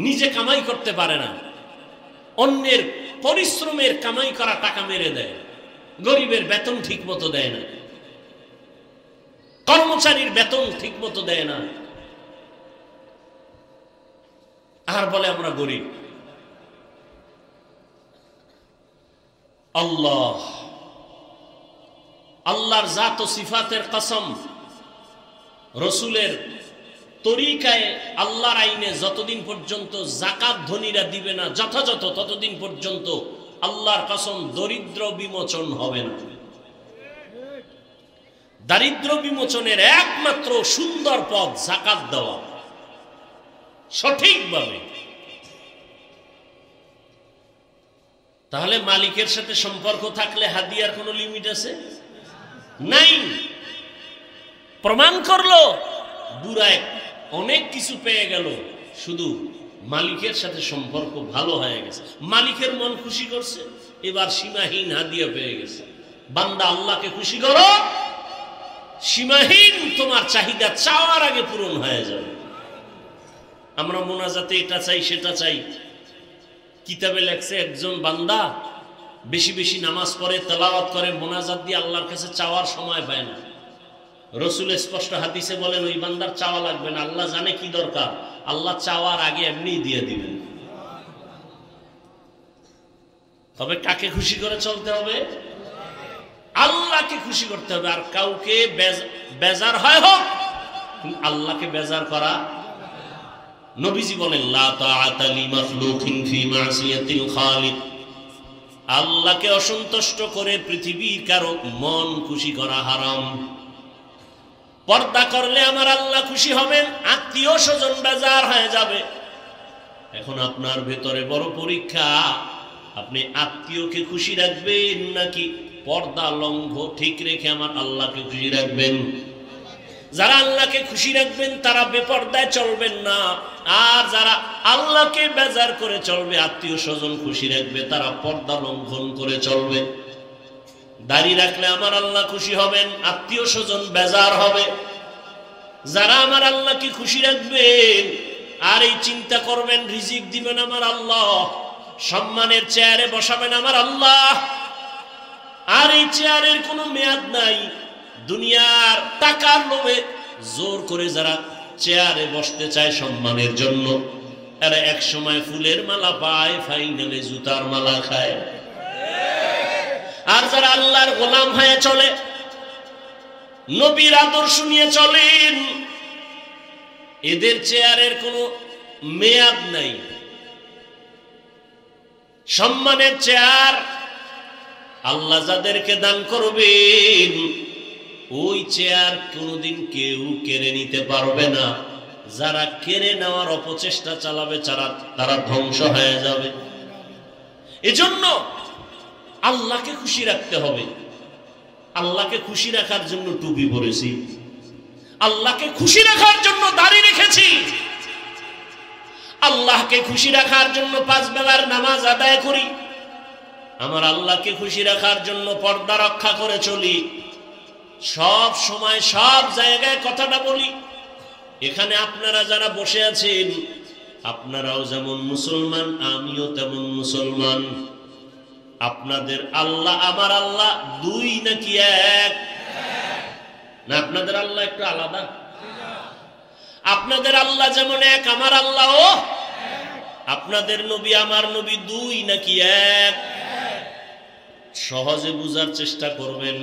নিজে কামাই করতে পারে না, অন্যের পরিশ্রমের কামাই করা টাকা মেরে দেয়, গরিবের বেতন ঠিক মতো দেয় না, কর্মচারীর বেতন ঠিক মতো দেয় না। আর বলে আমরা গরিব। আল্লাহ, আল্লাহর জাত ও সিফাতের কসম, রসুলের তরিকায়, আল্লাহর আইনে যতদিন পর্যন্ত যাকাত ধনীরা দিবে না যথাযথ, ততদিন পর্যন্ত আল্লাহর কসম দরিদ্র বিমোচন হবে না। দারিদ্র বিমোচনের একমাত্র সুন্দর পথ যাকাত দেওয়া সঠিকভাবে। তাহলে মালিকের সাথে সম্পর্ক থাকলে হাদিয়ার কোনো লিমিট আছে? নাই। প্রমাণ করলো বুড়ায় অনেক কিছু পেয়ে গেল, শুধু মালিকের সাথে সম্পর্ক ভালো হয়ে গেছে, মালিকের মন খুশি করছে, এবার সীমাহীন হাদিয়া পেয়ে গেছে। বান্দা আল্লাহকে খুশি করো, সীমাহীন তোমার চাহিদা চাওয়ার আগে পূরণ হয়ে যাবে। আমরা মোনাজাতে এটা চাই সেটা চাই, কিতাবে লেখছে একজন বান্দা বেশি বেশি নামাজ পড়ে, তেলাওয়াত করে, মোনাজাত দিয়ে আল্লাহর কাছে চাওয়ার সময় পায় না। রসুল স্পষ্ট হাদিসে বলেন ওই বান্দার চাওয়া লাগবে না, আল্লাহ জানে কি দরকার, আল্লাহ চাওয়ার আগে এমনিই দিয়ে দিবেন। তবে কাকে খুশি করে চলতে হবে? আল্লাহকে খুশি করতে হবে। আর কাউকে বেজার হয় হোক, আল্লাহকে বেজার করা। নবীজি বলেন লা তাআতা লি মাখলুকিন ফি মাসিয়াতিল খালিক, আল্লাহকে অসন্তুষ্ট করে পৃথিবীর কারো মন খুশি করা হারাম। পর্দা করলে আমার আল্লাহ খুশি হবেন, আত্মীয় স্বজন বেজার হয়ে যাবে। এখন আপনার ভেতরে বড় পরীক্ষা, আপনি আত্মীয়কে খুশি রাখবেন নাকি পর্দা লঙ্ঘ ঠিক রেখে আমার আল্লাহকে খুশি রাখবেন? যারা আল্লাহকে খুশি রাখবেন তারা বেপর্দায় চলবেন না, আর যারা আল্লাহকে বেজার করে চলবে, আত্মীয় স্বজন খুশি রাখবে, তারা পর্দা লঙ্ঘন করে চলবে। দাড়ি রাখলে আমার আল্লাহ খুশি হবেন, আত্মীয় স্বজন বেজার হবে। যারা আমার আল্লাহকে খুশি রাখবেন আর এই চিন্তা করবেন রিজিক দিবেন আমার আল্লাহ, সম্মানের চেয়ারে বসাবেন আমার আল্লাহ, আর এই চেয়ারের কোনো মেয়াদ নাই, দুনিয়ার টাকার লোভে জোর করে যারা চেয়ারে বসতে চায় সম্মানের জন্য, এরা এক সময় ফুলের মালা পায়, ফাইনালে জুতার মালা খায়। আর যারা আল্লাহর গোলাম হয়ে চলে, নবীর আদর্শ নিয়ে চলেন, এদের চেয়ারের কোনো মেয়াদ নাই। সম্মানের চেয়ার আল্লাহ যাদেরকে দান করবেন, ওই চেয়ার কোনোদিন কেউ কেড়ে নিতে পারবে না। যারা কেড়ে নেওয়ার অপচেষ্টা চালাবে তারা ধ্বংস হয়ে যাবে। এজন্য আল্লাহকে খুশি রাখতে হবে। আল্লাহকে খুশি রাখার জন্য টুপি পরেছি, আল্লাহকে খুশি রাখার জন্য দাড়ি রেখেছি, আল্লাহকে খুশি রাখার জন্য 5 বেলার নামাজ আদায় করি, আমার আল্লাহকে খুশি রাখার জন্য পর্দা রক্ষা করে চলি। সব সময় সব জায়গায় কথাটা বলি। এখানে আপনারা যারা বসে আছেন, আপনারাও যেমন মুসলমান, আমিও তেমন মুসলমান। আপনাদের আল্লাহ আমার আল্লাহ দুই নাকি এক? না, আপনাদের আল্লাহ একটু আলাদা। আপনাদের আল্লাহ যেমন এক, আমার আল্লাহও। আপনাদের নবী আমার নবী দুই নাকি এক? সহজে বুঝার চেষ্টা করবেন।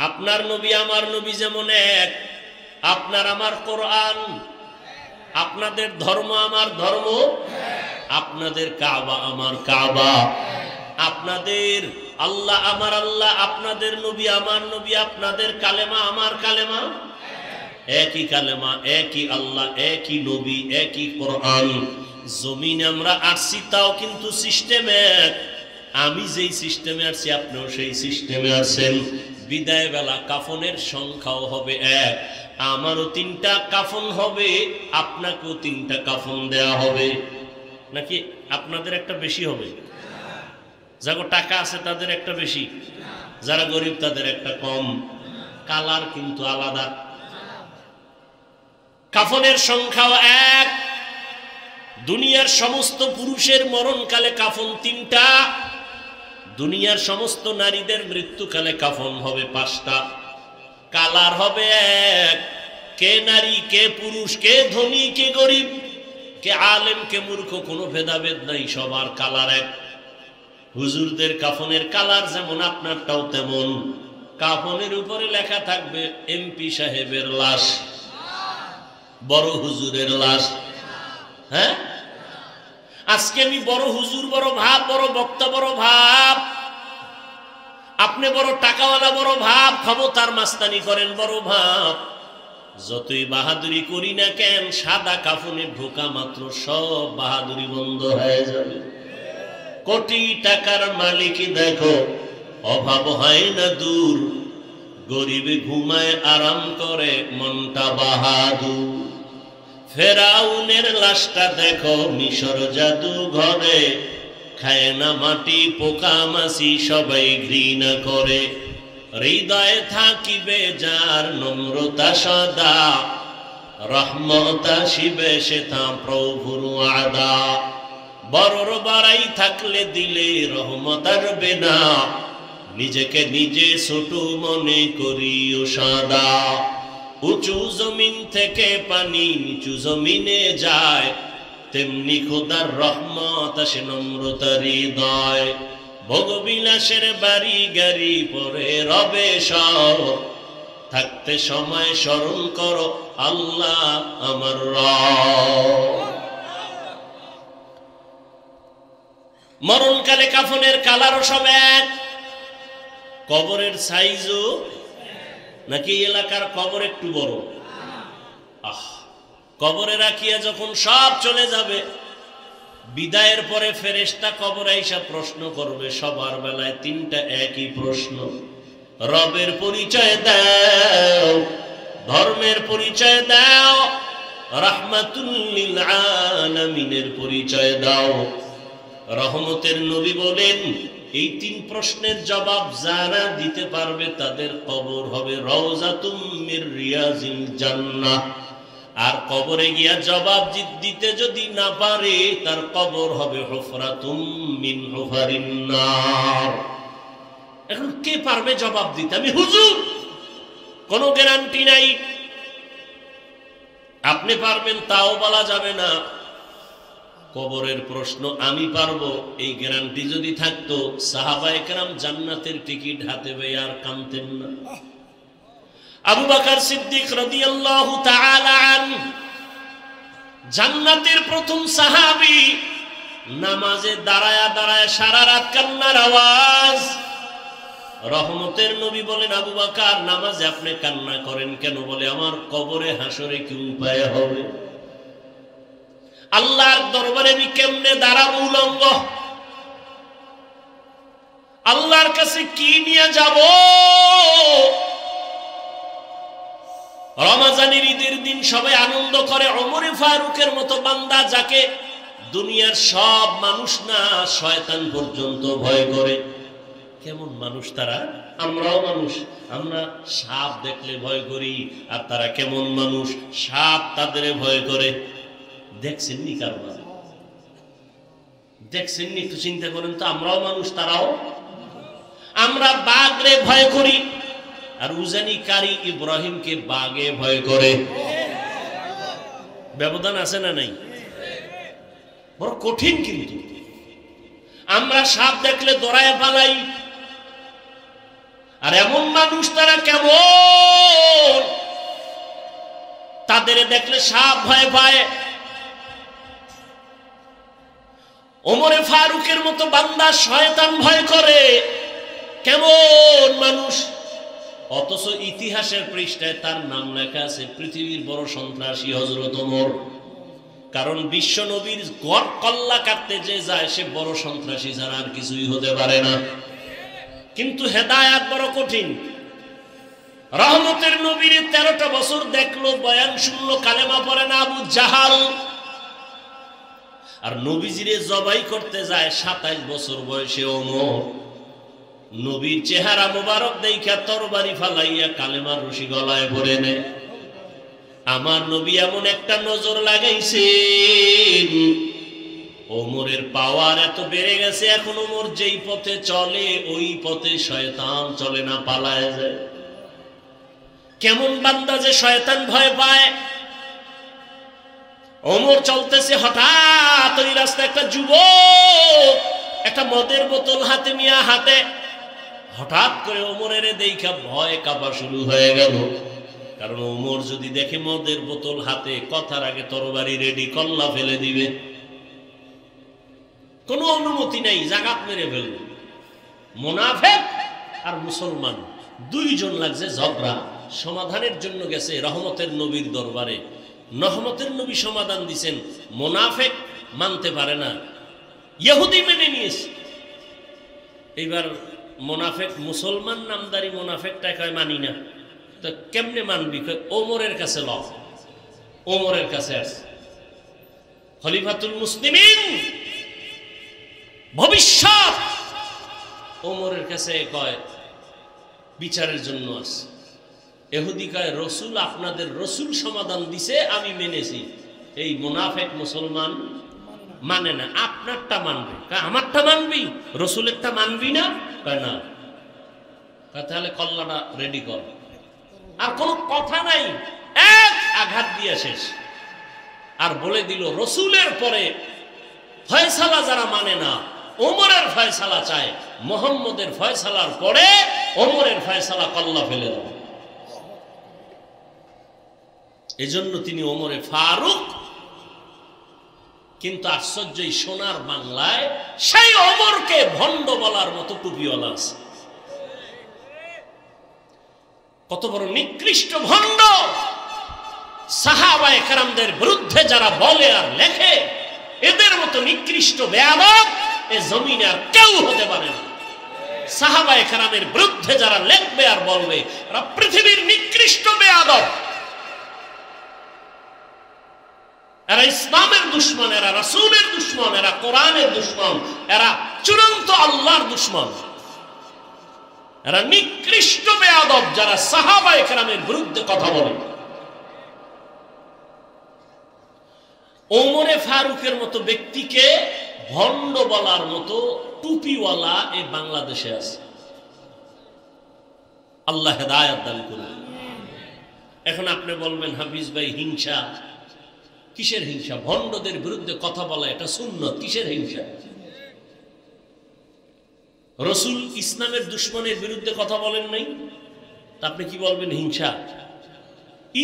আপনার নবী আমার নবী যেমন এক, আপনার আমার কোরআন, আপনাদের ধর্ম আমার ধর্ম, আপনাদের কাবা আমার কাবা, আপনাদের আল্লাহ আমার আল্লাহ, আপনাদের নবী আমার নবী, আপনাদের কালেমা আমার কালেমা, একই কালেমা, একই আল্লাহ, একই নবী, একই কোরআন। জমিনে আমরা আসছি তাও কিন্তু সিস্টেম এক। আমি যেই সিস্টেমে আসছি আপনিও সেই সিস্টেমে আছেন। বিদায় বেলা কাফনের সংখ্যাও হবে এক, আমারও 3টা কাফন হবে, আপনাকেও 3টা কাফন দেয়া হবে। নাকি আপনাদের একটা বেশি হবে? যারা টাকা আছে তাদের একটা বেশি, যারা গরিব তাদের একটা কম। কালার কিন্তু আলাদা। কাফনের সংখ্যাও এক। দুনিয়ার সমস্ত পুরুষের মরণকালে কাফন 3টা, দুনিয়ার সমস্ত নারীদের মৃত্যুকালে কাফন হবে 5টা। কালার হবে এক। কে নারী, কে পুরুষ, কে ধনী, কে গরিব, কে আলেম কে মূর্খ কোনো ভেদাভেদ নাই, সবার কালার এক। হুজুরদের কাফনের কালার যেমন আপনারটাও তেমন। কাফনের উপরে লেখা থাকবে এমপি সাহেবের লাশ, বড় হুজুরের লাশ। হ্যাঁ, আজকে আমি বড় হুজুর বড় ভাব, বড় বক্তা বড় ভাব, আপনি বড় টাকাওয়ালা বড় ভাব, ক্ষমতার মাস্তানি করেন বড় ভাব। যতই বাহাদুরি করি না কেন, সাদা কাফনে ঢোকা মাত্র সব বাহাদুরি বন্ধ হয়ে যাবে। কোটি টাকার মালিক দেখো, অভাব হয় না দূর, গরিবে ঘুমায় আরাম করে মনটা বাহাদুর। ফেরাউনের লাশটা দেখো মিশর জাদু ঘরে, খায় না মাটি পোকা মাছি সবাই ঘৃণা করে। হৃদয়ে থাকিবে যার নম্রতা সদা, রহমত আসিবে সেথা প্রভুর ওয়াদা। বড়র বাড়াই থাকলে দিলে রহমত আসবে না, নিজেকে নিজে ছোট মনে করিও সাদা। উঁচু জমিন থেকে পানি নিচু জমিনে যায়, তেমনি খোদার রহমত আসে নম্রতার হৃদয়। ভোগবিলাসের বাড়ি গাড়ি পরে রবে সব, থাকতে সময় স্মরণ করো আল্লাহ আমার রব। মরণকালে কাফনের কালারও সব এক, কবরের সাইজও নাকি এলাকার কবর একটু বড়। কবরে রাখিয়া যখন সব চলে যাবে, বিদায়ের পরে ফেরেশতা কবরে আইসা প্রশ্ন করবে। সবার বেলায় তিনটা একই প্রশ্ন, রবের পরিচয় দাও, ধর্মের পরিচয় দাও, রাহমাতুল লিল আলামিনের পরিচয় দাও। রহমতের নবী বলেন, এই তিন প্রশ্নের জবাব যারা দিতে পারবে তাদের কবর হবে রওজাতুম মির রিয়াজিল জান্নাহ। আর কবরে গিয়া জবাব দিতে যদি না পারে, তার কবর হবে হুফরাতুম মিন হুফারিন নার। এখন কে পারবে জবাব দিতে? আমি হুজুর, কোনো গ্যারান্টি নাই। আপনি পারবেন তাও বলা যাবে না। কবরের প্রশ্ন আমি পারবো, এই গ্যারান্টি যদি থাকতো, সাহাবায়ে কেরাম জান্নাতের টিকিট হাতে পেয়ে আর কাঁদতেন না। আবু বকর সিদ্দিক রাদিয়াল্লাহু তাআলা আনহু জান্নাতের প্রথম সাহাবী, নামাজে দাঁড়ায়া দাঁড়ায়া সারা রাত কান্নার আওয়াজ। রহমতের নবী বলেন, আবু বকর নামাজে আপনি কান্না করেন কেন? বলে, আমার কবরে হাসরে কি উপায় হবে? আল্লাহর দরবারে আমি কেমনে দাঁড়াবো উলঙ্গ? আল্লাহর কাছে কি নিয়ে যাব? রমজানের ঈদের দিন সবাই আনন্দ করে। ওমরে ফারুকের মতো বান্দা, যাকে দুনিয়ার সব মানুষ না শয়তান পর্যন্ত ভয় করে। কেমন মানুষ তারা? আমরাও মানুষ, আমরা সাপ দেখলে ভয় করি, আর তারা কেমন মানুষ, সাপ তাদের ভয় করে। দেখছেননি কারবার? দেখছেননি? একটু চিন্তা করেন তো, আমরাও মানুষ তারাও। আমরা বাঘরে ভয় করি, আর উজানি কারি ইব্রাহিমকে বাঘে ভয় করে। ব্যবধান আছে না নাই? বড় কঠিন। কিন্তু আমরা সাপ দেখলে দৌড়ায় পালাই, আর এমন মানুষ তারা কেমন, তাদের দেখলে সাপ ভয় পায়। ওমরে ফারুকের মতো বান্দা শয়তান ভয় করে। কেমন মানুষ! অথচ ইতিহাসের পৃষ্ঠায় তার নাম লেখা আছে পৃথিবীর বড় সন্ত্রাসী হযরত ওমর। কারণ বিশ্ব নবীর গড় কল্লা কাটতে যে যায়, সে বড় সন্ত্রাসী ছাড়া আর কিছুই হতে পারে না। কিন্তু হেদায়াত বড় কঠিন। রহমতের নবীর 13টা বছর দেখলো, বয়ান শুনলো, কালেমা পড়ে না আবু জাহাল। আর নবীজিরে জবাই করতে যায় 27 বছর বয়সে ওমর। নবীর চেহারা মোবারক দেইখা তরবারি ফালাইয়া কালেমার রশি গলায় ভরে নেয়। আমার নবী এমন একটা নজর লাগাইছেন, ওমরের পাওয়ার এত বেড়ে গেছে, এখন ওমর যেই পথে চলে ওই পথে শয়তান চলে না, পালায় যায়। কেমন বান্দা যে শয়তান ভয় পায়! ওমর চলতেছে, হঠাৎ ওই রাস্তায় একটা যুবক একটা মদের বোতল হাতে নিয়ে হাতে, হঠাৎ করে ওমরের দেখা ভয় কাঁপা শুরু হয়ে গেল। কারণ ওমর যদি দেখে মদের বোতল হাতে, কথার আগে তরবারি রেডি, কল্লা ফেলে দিবে, কোনো অনুমতি নাই, জাগাত মেরে ফেলবে। মুনাফিক আর মুসলমান দুইজন লাগছে ঝগড়া, সমাধানের জন্য গেছে রহমতের নবীর দরবারে। রহমতের নবী সমাধান দিছেন, মুনাফিক মানতে পারে না, ইহুদি মেনে নিয়েছে। এইবার মুনাফিক, মুসলমান নামদারি মুনাফিকটা কয় মানি না। তো কেমনে মানবি? ওমরের কাছে ল। ওমরের কাছে আসে খলিফাতুল মুসলিমিন, ভবিষ্যৎ ওমরের কাছে কয় বিচারের জন্য আছে। ইহুদি কয় রসুল, আপনাদের রসুল সমাধান দিছে, আমি মেনেছি। এই মুনাফিক মুসলমান মানে না, আপনারটা মানবে। আমারটা মানবি, রসুলেরটা মানবি না? কয় না। তাহলে কল্লাটা রেডি কর। আর কোন কথা নাই, এক আঘাত দিয়ে শেষ। আর বলে দিল রসুলের পরে ফয়সালা যারা মানে না, ওমরের ফয়সালা চায়, মুহাম্মদের ফয়সালার পরে ওমরের ফয়সালা কল্লা ফেলে দাও। এজন্য তিনি ওমরে ফারুক। কিন্তু আশ্চর্য, সোনার বাংলায় সেই ওমরকে ভণ্ড বলার মতো টুপিওয়ালা আছে। কত বড় নিকৃষ্ট ভণ্ড! সাহাবায়ে কেরামদের বিরুদ্ধে যারা বলে আর লেখে, এদের মতো নিকৃষ্ট বেয়াদব এ জমিনে আর কেউ হতে পারে না। সাহাবায়ে কেরামের বিরুদ্ধে যারা লেখবে আর বলবে, এরা পৃথিবীর নিকৃষ্ট বেয়াদব। এরা ইসলামের দুশ্মন, এরা রাসূলের দুশ্মন, এরা কোরআনের দুশ্মন, এরা চূড়ান্ত আল্লাহর দুশ্মন। এরা নিকৃষ্ট বেয়াদব যারা সাহাবায়ে কেরামের বিরুদ্ধে কথা বলে। ওমরে ফারুকের মতো ব্যক্তিকে ভণ্ড বলার মতো টুপিওয়ালা এই বাংলাদেশে আছে। আল্লাহ হেদায়েত দান করুন। এখন আপনি বলবেন হাফিজ ভাই, হিংসা কিসের হিংসা? ভণ্ডদের বিরুদ্ধে কথা বলা এটা সুন্নত, কিসের হিংসা? রসুল ইসলামের দুশ্মনের বিরুদ্ধে কথা বলেন নাই, তা আপনি কি বলবেন হিংসা?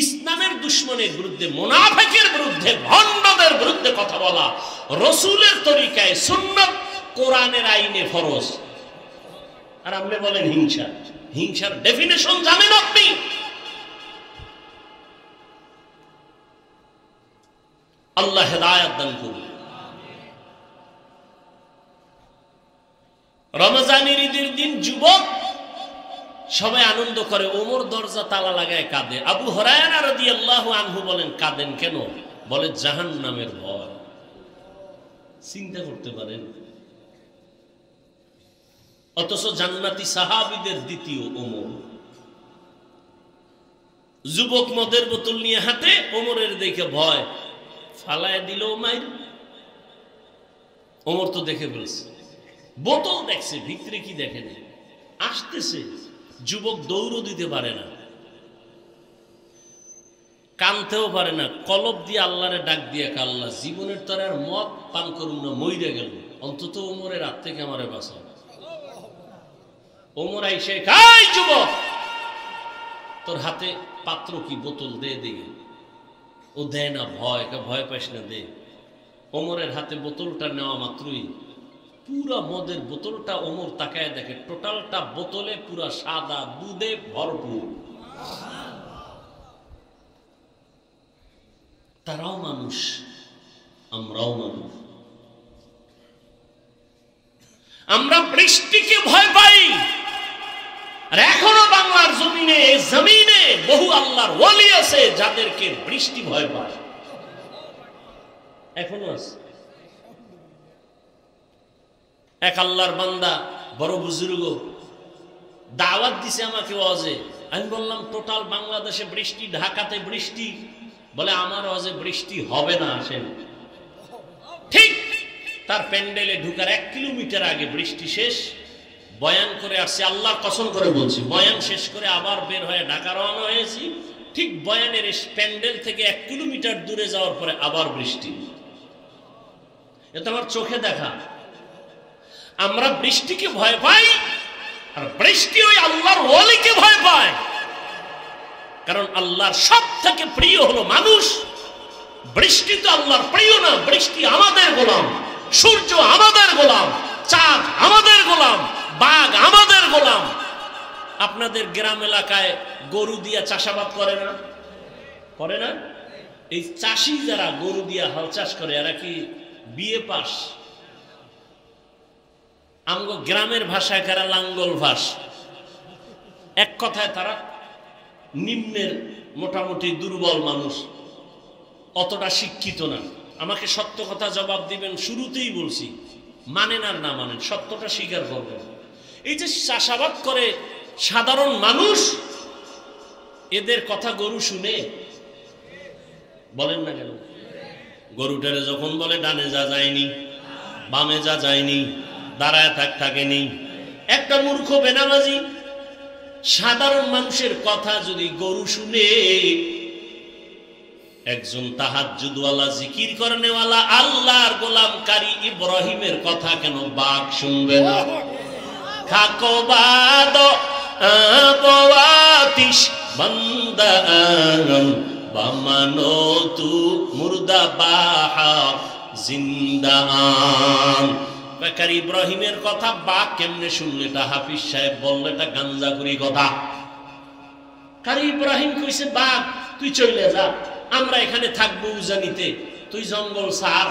ইসলামের দুশ্মনের বিরুদ্ধে, মুনাফিকের বিরুদ্ধে, ভণ্ডদের বিরুদ্ধে কথা বলা রসুলের তরিকায় সুন্নত, কোরআনের আইনে ফরজ। আর আপনি বলেন হিংসা। হিংসার ডেফিনেশন জানেন আপনি? আল্লাহ হেদায়েত দান করুন। রমজানের ঈদের দিন যুবক সবাই আনন্দ করে, ওমর দরজা তালা লাগায় কাঁদে। আবু হুরায়রা রাদিয়াল্লাহু আনহু বলেন, কাঁদেন কেন? বলে জাহান্নামের ভয়। চিন্তা করতে পারেন? অথচ জান্নাতি সাহাবীদের দ্বিতীয় ওমর। যুবক মদের বোতল নিয়ে হাতে, ওমরের দেখে ভয়, ফালায় দিল মাইর। ওমর তো দেখে ফেলছে, বোতল দেখছে, ভিতরে কি দেখে নেই, আসতেছে। যুবক দৌড়ও দিতে পারে না, কানতেও পারে না, কলব দিয়ে আল্লাহরে ডাক দিয়ে, আল্লাহ জীবনের তোর আর মদ পান করুন না, মইরে গেল, অন্তত ওমরের হাত থেকে আমারে বাঁচাও। ওমর আইসে, কাই যুবক, তোর হাতে পাত্র কি, বোতল দে দিকে। ও দেয় না, ভয়, ভয় পাইস না, দে। ওমরের হাতে বোতলটা নেওয়া মাত্রই পুরা মদের বোতলটা ওমর তাকায় দেখে, টোটালটা বোতলে পুরা সাদা দুধে ভরপুর। তারাও মানুষ, আমরাও মানুষ। আমরা বৃষ্টিকে ভয় পাই, আর এখনো বাংলার জমিনে বহু আল্লাহর ওলি আছে যাদেরকে বৃষ্টি ভয় পায়, এখনো আছে। এক আল্লাহর বান্দা, বড় বুজুর্গ, দাওয়াত দিছে আমাকে ওয়াজে। আমি বললাম টোটাল বাংলাদেশে বৃষ্টি, ঢাকাতে বৃষ্টি। বলে আমার ওয়াজে বৃষ্টি হবে না, আসেন। ঠিক তার প্যান্ডেলে ঢুকার 1 কিলোমিটার আগে বৃষ্টি শেষ। বয়ান করে আসছে, আল্লাহর কসম করে বলছি, বয়ান শেষ করে আবার বের হয়ে ঢাকা রওনা হয়েছি। ঠিক বয়ানের প্যান্ডেল থেকে 1 কিলোমিটার দূরে যাওয়ার পরে আবার বৃষ্টি। এটা আমার চোখে দেখা। আমরা বৃষ্টিকে ভয় পাই, আর বৃষ্টি ওই আল্লাহর ওলিকে ভয় পায়। কারণ আল্লাহর সব থেকে প্রিয় হলো মানুষ। বৃষ্টি তো আল্লাহর প্রিয় না, বৃষ্টি আমাদের গোলাম। সূর্য আমাদের গোলাম, চাঁদ আমাদের গোলাম, বাঘ আমাদের গোলাম। আপনাদের গ্রাম এলাকায় গরু দিয়া চাষাবাদ করে না? করে না? এই চাষি যারা গরু দিয়া হাল চাষ করে এরা কি বিএ পাস? আমগো গ্রামের ভাষায় কারা লাঙ্গল ভাস। এক কথায় তারা নিম্নের মোটামুটি দুর্বল মানুষ, অতটা শিক্ষিত না। আমাকে সত্য কথা জবাব দিবেন, শুরুতেই বলছি, মানেন আর না মানেন সত্যটা স্বীকার করবেন। এই যে চাষাবাদ করে সাধারণ মানুষ, এদের কথা গরু শুনে? বলেন না কেন? গরুটারে যখন বলে ডানে যা যায়নি, বামে যা যায়নি, দাঁড়ায় থাকেনি। একটা মূর্খ বেনামাজি সাধারণ মানুষের কথা যদি গরু শুনে, একজন তাহাজ্জুদওয়ালা জিকির করনেওয়ালা আল্লাহর গোলাম কারি ইব্রাহিমের কথা কেন বাঘ শুনবে না? খাকো বাদ আবাতিশ বান্দান বামানো তু মুর্দা বাহা জিন্দান। কারি ইব্রাহিমের কথা বাঘ কেমনে শুনলে? এটা হাফিজ সাহেব বললে এটা গাঞ্জাখুরি কথা। কারি ইব্রাহিম কইছে বাঘ তুই চলে যা, আমরা এখানে থাকবো উজানিতে, তুই জঙ্গল সার।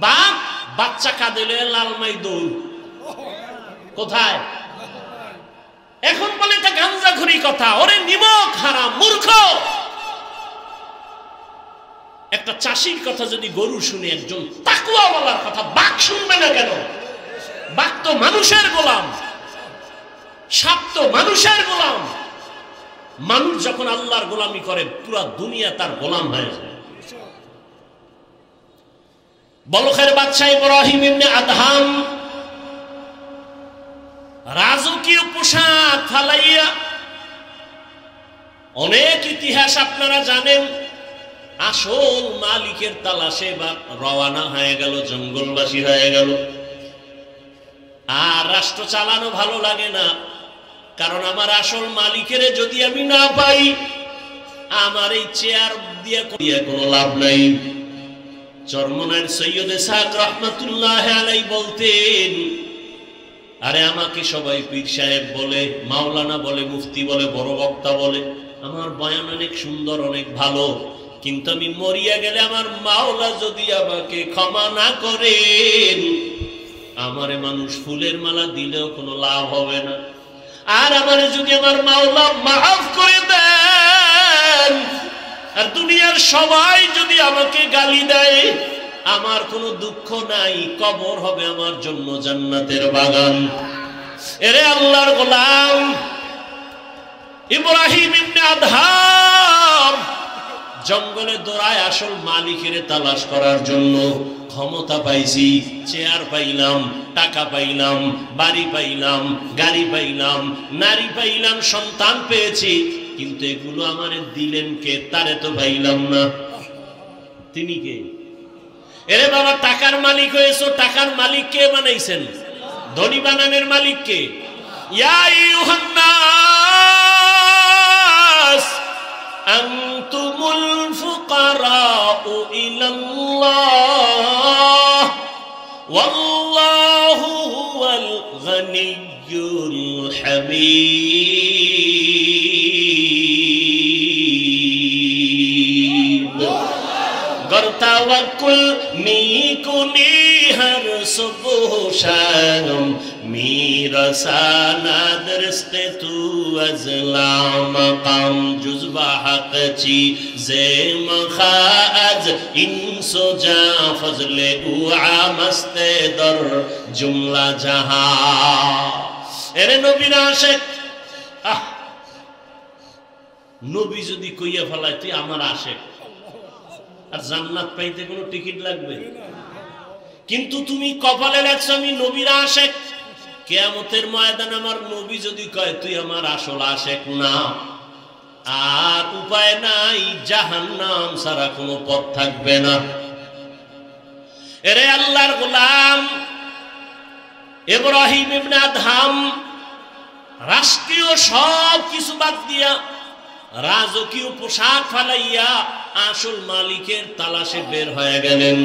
বাঘ বাচ্চা কাঁদেলে লালমাই দৌড়। কোথায়? এখন বলে এটা গাঞ্জাখুরি কথা। ওরে নিমক হারাম মূর্খ। একটা চাষির কথা যদি গরু শুনে, একজন তাকওয়াওয়ালার কথা বাঘ শুনবে না কেন? বাঘ তো মানুষের গোলাম, সাপ তো মানুষের গোলাম। মানুষ যখন আল্লাহর গোলামি করে পুরা দুনিয়া তার গোলাম হয়ে যায়। বলখের বাদশাহ ইব্রাহিম ইবনে আদহাম রাজকীয় পোশাক ফালাইয়া, অনেক ইতিহাস আপনারা জানেন, আসল মালিকের তালাশে বা রওয়ানা হয়ে গেল, জঙ্গলবাসী হয়ে গেল। আর রাষ্ট্র চালানো ভালো লাগে না, কারণ আমার আসল মালিকের যদি আমি না পাই, আমার এই চেয়ার দিয়ে কোনো লাভ নাই। চরমনার সৈয়দ ইসহাক রহমাতুল্লাহ আলাইহি বলতেন, আরে আমাকে সবাই পীর সাহেব বলে, মাওলানা বলে, মুফতি বলে, বড় বক্তা বলে, আমার বয়ান অনেক সুন্দর, অনেক ভালো, কিন্তু আমি মরিয়া গেলে আমার মাওলা যদি আমাকে ক্ষমা না করেন, আমারে মানুষ ফুলের মালা দিলেও কোনো লাভ হবে না। আর আমারে যদি আমার মাওলা মাফ করে দেন, আর দুনিয়ার সবাই যদি আমাকে গালি দেয়, আমার কোনো দুঃখ নাই, কবর হবে আমার জন্য জান্নাতের বাগান। এরে আল্লাহর গোলাম ইব্রাহিম ইবনে আদহাম জঙ্গলে দৌড়ায় আসল মালিকের তালাশ করার জন্য। ক্ষমতা পাইছি, চেয়ার পাইলাম, টাকা পাইলাম, বাড়ি পাইলাম, গাড়ি পাইলাম, নারী পাইলাম, সন্তান পেয়েছি, কিন্তু এগুলো আমারে দিলেন কে? তারে তো পাইলাম না। তিনি কে? এরে বাবা, টাকার মালিক হয়েছো, টাকার মালিক কে বানাইছেন? ধনী বানানোর মালিক কে? ইয়া আইয়ুহান নাস আনতুমুল ফুকারাউ ইলাল্লাহ ওয়াল্লাহু হুয়াল গনিয়্যুল হামিদ। গরতাওয়াক্কুল মিকুনি হর সুবহ শাম মিরসানাদ রিজকে তু আজলা মাকাম জুজবা হকচি জেম খাজ ইনসো জা ফজলে উআ মস্তে দর জুমলা জাহা। এরে নবীর আশিক, নবী যদি কইয়া ফেলায় তুই আমার আশিক, আর জান্নাত পাইতে কোনো টিকিট লাগবে? কিন্তু তুমি কপালে লেখছো আমি নবীর আশিক, কিয়ামতের ময়দানে আমার নবী যদি কয় তুই আমার আসল আশিক না, আর উপায় নাই, জাহান্নাম ছাড়া কোনো পথ থাকবে না। এরে আল্লাহর গোলাম ইব্রাহিম ইবনে আদহাম রাষ্ট্রীয় সব কিছু বাদ দিয়া, রাজকীয় পোশাক ফালাইয়া আসল মালিকের তালাশে বের হয়ে গেলেন।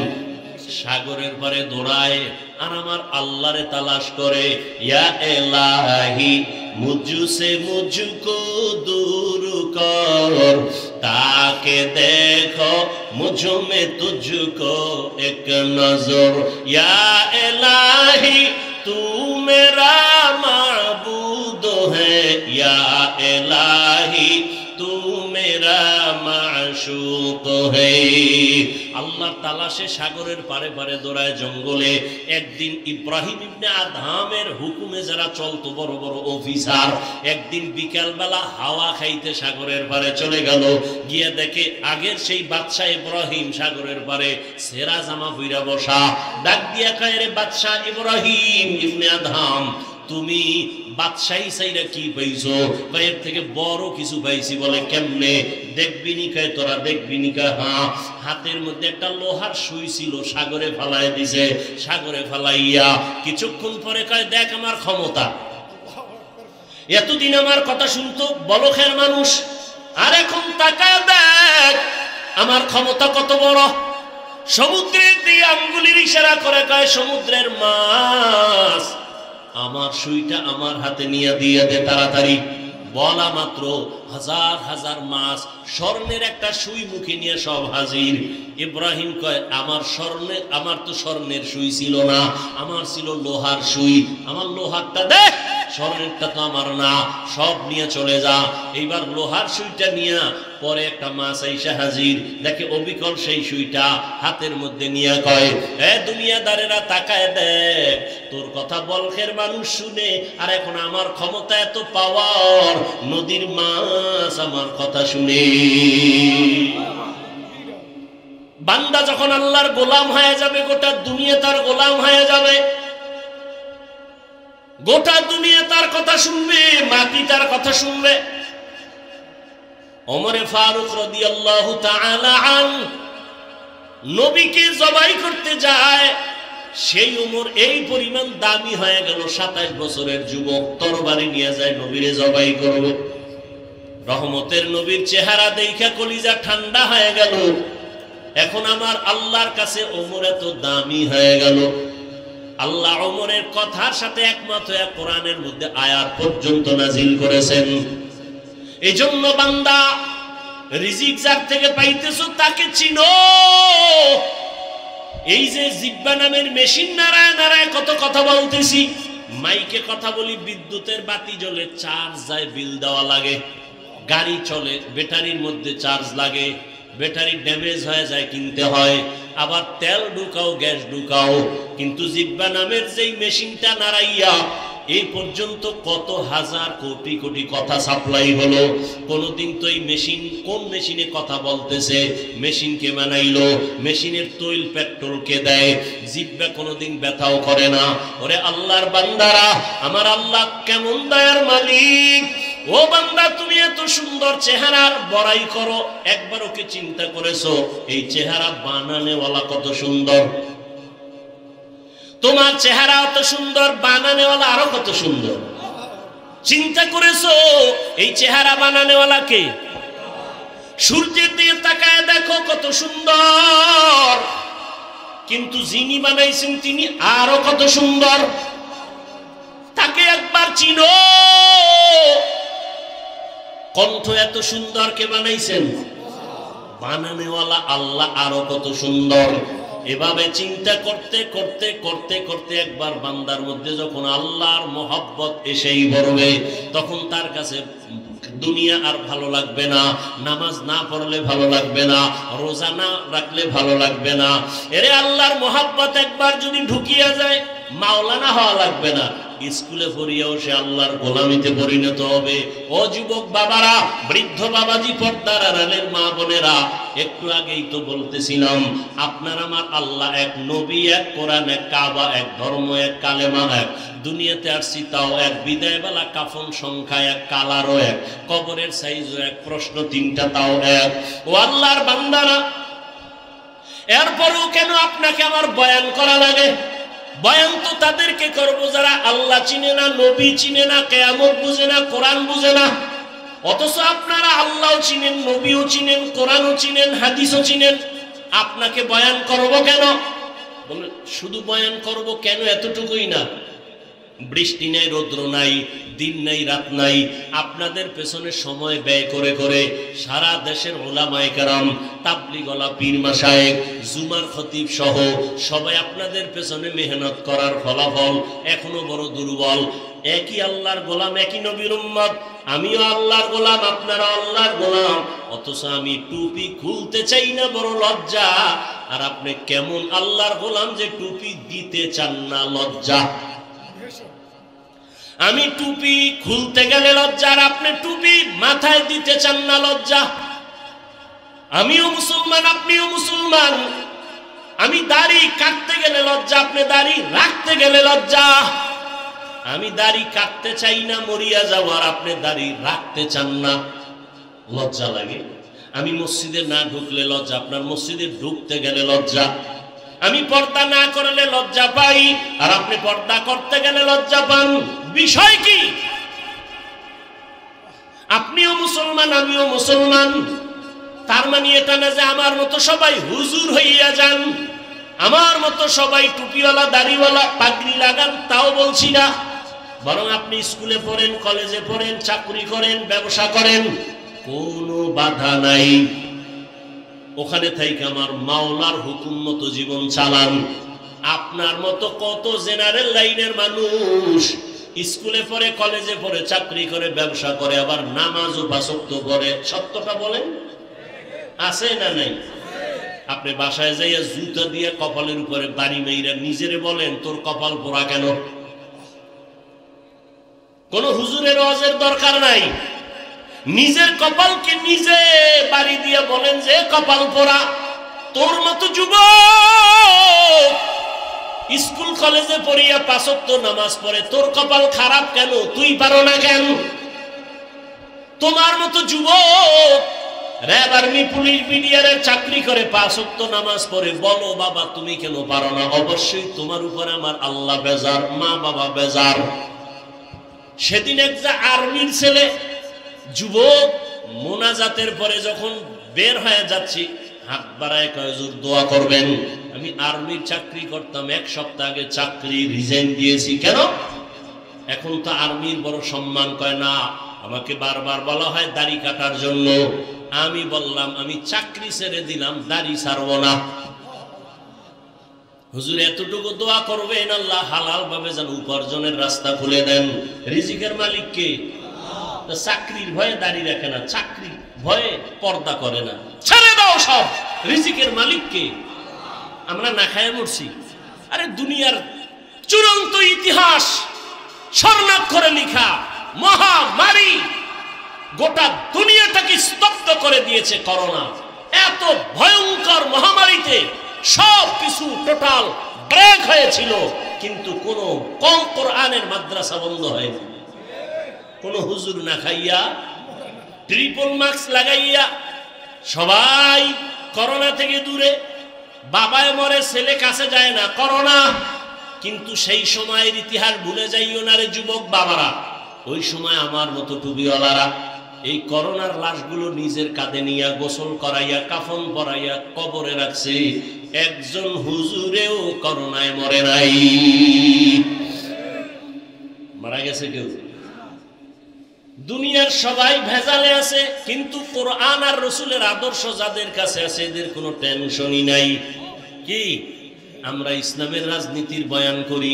সাগরের পারে দৌড়ায় আর আমার আল্লাহরে তালাশ করে, ইয়া ইলাহি মুঝসে মুঝকো দূর কর, তাকে দেখো মুঝ মে তুঝকো এক নজর, ইয়া ইলাহি তু মেরা মাবুদ হ্যায়, ইয়া ইলাহি তু মেরা মাশুক হ্যায়। আল্লাহর তালাশে সাগরের পারে পারে দৌড়ায়, জঙ্গলে। একদিন ইব্রাহিম ইবনে আদহামের হুকুমে যারা চলতো বড় বড় অফিসার, একদিন বিকাল বেলা হাওয়া খাইতে সাগরের পারে চলে গেল। গিয়ে দেখে আগের সেই বাদশাহ ইব্রাহিম সাগরের পারে সেরা জামা পইরা বসা। ডাক দিয়া কয়, রে বাদশাহ ইব্রাহিম ইবনে আদহাম, তুমি বাদশাহী চাইরা কি পাইছো? এর থেকে বড় কিছু পাইছি। বলে কেমনে? দেখবি নি? কয় তোরা দেখবি নি? কয় হ্যাঁ। হাতের মধ্যে একটা লোহার সুই ছিল, সাগরে ফালাই দিছে। সাগরে ফালাইয়া কিছুক্ষণ পরে কয়, দেখ আমার ক্ষমতা। এতদিন আমার কথা শুনতো বলখের মানুষ, আর এখন তাকায় দেখ আমার ক্ষমতা কত বড়। সমুদ্রের দিয়ে আঙ্গুলির ইশারা করে কয়, সমুদ্রের মাছ আমার সুইটা আমার হাতে নিয়ে দিয়ে দে তাড়াতাড়ি। বলা মাত্র হাজার হাজার মাছ স্বর্ণের একটা সুই মুখে নিয়ে সব হাজির। ইব্রাহিম কয়, আমার তো স্বর্ণের সুই ছিল না, আমার ছিল লোহার সুই। আমার লোহারটা দে, স্বর্ণেরটা তো আমার না, সব নিয়ে চলে যা। এইবার লোহার সুইটা নিয়ে পরে একটা মাছ আইসা হাজির, দেখে অবিকল সেই সুইটা হাতের মধ্যে নিয়ে কয়, এ দুনিয়াদারেরা তাকায় দেখ, তোর কথা বলখের মানুষ শুনে, আর এখন আমার ক্ষমতা এত পাওয়ার, নদীর মাছ আমার কথা শুনে। বান্দা যখন আল্লাহর গোলাম হয়ে যাবে, গোটা দুনিয়া তার গোলাম হয়ে যাবে। গোটা দুনিয়া তার কথা শুনবে, মাটি তার কথা শুনবে। ওমরে ফারুক রাদিয়াল্লাহু তাআলা আনহু নবীকে জবাই করতে যায়, সেই উমর এই পরিমাণ দামি হয়ে গেল। 27 বছরের যুবক তরবারি নিয়ে যায় নবীরে জবাই করবে। রহমতের নবীর চেহারা দেখা কলিজা ঠান্ডা হয়ে গেল। এখন আমার আল্লাহর কাছে ওমর এত দামি হয়ে গেল। আল্লাহ ওমরের কথার সাথে একমত হয়ে কোরআনের মধ্যে আয়াত পর্যন্ত নাজিল করেছেন। এই জন্য বান্দা, রিজিক যার থেকে পাইতেছো তাকে চিনো। এই যে জিব্বা নামের মেশিন নাড়ায় নাড়ায় কত কথা বলতেছি, মাইকে কথা বলি, বিদ্যুতের বাতি জ্বলে, চার্জ যায়, বিল দেওয়া লাগে। গাড়ি চলে, ব্যাটারির মধ্যে চার্জ লাগে, ব্যাটারি ড্যামেজ হয়ে যায়, কিনতে হয়। আবার তেল ঢুকাও, গ্যাস ঢুকাও। কিন্তু জিব্বা নামের যেই মেশিনটা নাড়াইয়া এই পর্যন্ত কত হাজার কোটি কোটি কথা সাপ্লাই হলো। কোনদিন তো এই মেশিন, কোন মেশিনে কথা বলতেছে, মেশিনকে বানাইলো, মেশিনের তৈল পেট্রোলকে দেয়, জিব্বা কোনদিন ব্যথাও করে না। ওরে আল্লাহর বান্দারা, আমার আল্লাহ কেমন দয়ার মালিক। ও বান্দা, তুমি এত সুন্দর চেহারার বড়াই করো, একবার ওকে চিন্তা করেছো এই চেহারা বানানেওয়ালা কত সুন্দর? তোমার চেহারা অত সুন্দর, বানানেওয়ালা আরো কত সুন্দর। চিন্তা করেছো এই চেহারা বানানেওয়ালা কে? সূর্যের দিকে তাকায় দেখো কত সুন্দর, কিন্তু যিনি বানাইছেন তিনি আরো কত সুন্দর। তাকে একবার চিনো। কণ্ঠ এত সুন্দর কে বানাইছেন? বানানেওয়ালা আল্লাহ আরো কত সুন্দর। এভাবে চিন্তা করতে করতে করতে করতে একবার বান্দার মধ্যে যখন আল্লাহর মহব্বত এসেই পড়বে, তখন তার কাছে দুনিয়া আর ভালো লাগবে না। নামাজ না পড়লে ভালো লাগবে না, রোজা না রাখলে ভালো লাগবে না। এরে আল্লাহর মহব্বত একবার যদি ঢুকিয়া যায়, মাওলানা হওয়া লাগবে না, স্কুলে পড়িয়াও সে আল্লাহর গোলামিতে পরিণত হবে। ও যুবক বাবারা, বৃদ্ধ বাবাজি, পর্দার আড়ালের মা বোনেরা, একটু আগেই তো বলতেছিলাম আপনার আমার আল্লাহ এক, নবী এক, কোরআন এক, কাবা এক, ধর্ম এক, কালেমা এক, দুনিয়াতে আসছি তাও এক, বিদায়বেলা কাফন সংখ্যা এক, কালারও এক, কবরের সাইজও এক, প্রশ্ন তিনটা তাও এক। ও আল্লাহর বান্দারা, এরপরও কেন আপনাকে আমার বয়ান করা লাগে? বয়ান তো তাদেরকে করবো যারা আল্লাহ চিনে না, নবী চিনে না, কিয়ামত বুঝে না, কোরআন বুঝে না। অথচ আপনারা আল্লাহও চিনেন, নবীও চিনেন, কোরআনও চিনেন, হাদিসও চিনেন। আপনাকে বয়ান করবো কেন? বলে শুধু বয়ান করব কেন? এতটুকুই না, বৃষ্টি নাই, রৌদ্র নাই, দিন নাই, রাত নাই, আপনাদের পেছনে সময় ব্যয় করে করে সারা দেশের উলামায়ে কেরাম, তাবলীগওয়ালা, পীর মাশায়েখ, জুমার খতিব সহ সবাই আপনাদের পেছনে মেহনত করার ফলাফল এখনো বড় দুর্বল। একই আল্লাহর গোলাম, একই নবীর উম্মত, আমিও আল্লাহর গোলাম, আপনারা আল্লাহর গোলাম, অথচ আমি টুপি খুলতে চাই না, বড় লজ্জা। আর আপনি কেমন আল্লাহর গোলাম যে টুপি দিতে চান না? লজ্জা। আমি টুপি খুলতে গেলে লজ্জা, আর আপনি টুপি মাথায় দিতে চান না, লজ্জা। আমিও মুসলমান, আপনিও মুসলমান, আমি দাড়ি কাটতে গেলে লজ্জা, আপনি দাড়ি রাখতে গেলে লজ্জা। আমি দাড়ি কাটতে চাই না, মরিয়া যাব, আর আপনি দাড়ি রাখতে চান না, লজ্জা লাগে। আমি মসজিদে না ঢুকলে লজ্জা, আপনার মসজিদে ঢুকতে গেলে লজ্জা। আমি পর্দা না করলে লজ্জা পাই, আর আপনি পর্দা করতে গেলে লজ্জা পান। বিষয় কি? আপনিও মুসলমান, আমিও মুসলমান। তার মানে এটা না যে আমার মতো সবাই হুজুর হইয়া যান, আমার মতো সবাই টুপিওয়ালা, দাড়িওয়ালা, পাগড়ি লাগান, তাও বলছি না। বরং আপনি স্কুলে পড়েন, কলেজে পড়েন, চাকরি করেন, ব্যবসা করেন, কোনো বাধা নাই, ওখানে থেকে আমার মাওলার হুকুম মতো জীবন চালান। আপনার মতো কত জেনারেল লাইনের মানুষ স্কুলে পড়ে, কলেজে পড়ে, চাকরি করে, ব্যবসা করে, আবার নামাজও পাঁচ ওয়াক্ত পড়ে। সত্যটা বলেন, আছে না নাই? আপনি বাসায় যাইয়া জুতা দিয়ে কপালের উপরে বাড়ি মেইরা নিজেরে বলেন তোর কপাল পোড়া কেন? কোন হুজুরের ওয়াজের দরকার নাই, নিজের কপালকে নিজে বাড়ি দিয়ে বলেন যে কপাল পোড়া। তোর মতো যুবক স্কুল কলেজে পড়িয়া পাঁচ ওয়াক্ত নামাজ পড়ে, তোর কপাল খারাপ কেন? তুই পারো না কেন? তোমার মতো যুবক র্যাব, আর্মি, পুলিশ, বিডিআরের চাকরি করে, পাঁচ ওয়াক্ত নামাজ পড়ে, বলো বাবা তুমি কেন পারো না? অবশ্যই তোমার উপরে আমার আল্লাহ বেজার, মা বাবা বেজার। সেদিন একটা আর্মির ছেলে যুবক মোনাজাতের পরে যখন বের হয়ে যাচ্ছি, হাত বাড়ায় কয় হুজুর দোয়া করবেন। আমি আর্মির চাকরি করতাম, এক সপ্তাহ আগে চাকরি রিজাইন দিয়েছি। কেন? এখন তো আর্মির বড় সম্মান। কয় না, আমাকে বারবার বলা হয় দাড়ি কাটার জন্য। আমি বললাম আমি চাকরি ছেড়ে দিলাম, দাড়ি ছাড়বো না। হুজুর এতটুকু দোয়া করবেন আল্লাহ হালাল ভাবে যেন উপার্জনের রাস্তা খুলে দেন। রিজিকের মালিক কে? চাকরির ভয়ে দাড়ি রাখে না, চাকরির ভয়ে পর্দা করে না। ছেড়ে দাও সব, রিজিকের মালিক কে? আমরা না খায় মরছি। আরে দুনিয়ার চূড়ান্ত ইতিহাস স্বর্ণাক্ষরে লেখা মহামারী গোটা দুনিয়াটাকে স্তব্ধ করে দিয়েছে করোনা। এত ভয়ঙ্কর মহামারীতে সব কিছু টোটাল ব্রেক হয়েছিল, কিন্তু কোন কম কোরআনের মাদ্রাসা বন্ধ হয়নি। কোন হুজুর না খাইয়া, ট্রিপল মাস্ক লাগাইয়া সবাই করোনা থেকে দূরে। বাবায় মরে, ছেলে কাছে যায় না, করোনা। কিন্তু সেই সময়ের ইতিহাস ভুলে যাইও না রে যুবক বাবারা। ওই সময় আমার মতো টুপিওয়ালারা এই করোনার লাশগুলো নিজের কাঁধে নিয়ে গোসল করাইয়া, কাফন পরাইয়া কবরে রাখছে। একজন হুজুরেও করোনায় মরে নাই। মারা গেছে কেউ? দুনিয়ার সবাই ভেজালে আছে, কিন্তু কোরআন আর রসুলের আদর্শ যাদের কাছে আছে এদের কোনো টেনশনই নাই। কি? আমরা ইসলামের রাজনীতির বয়ান করি,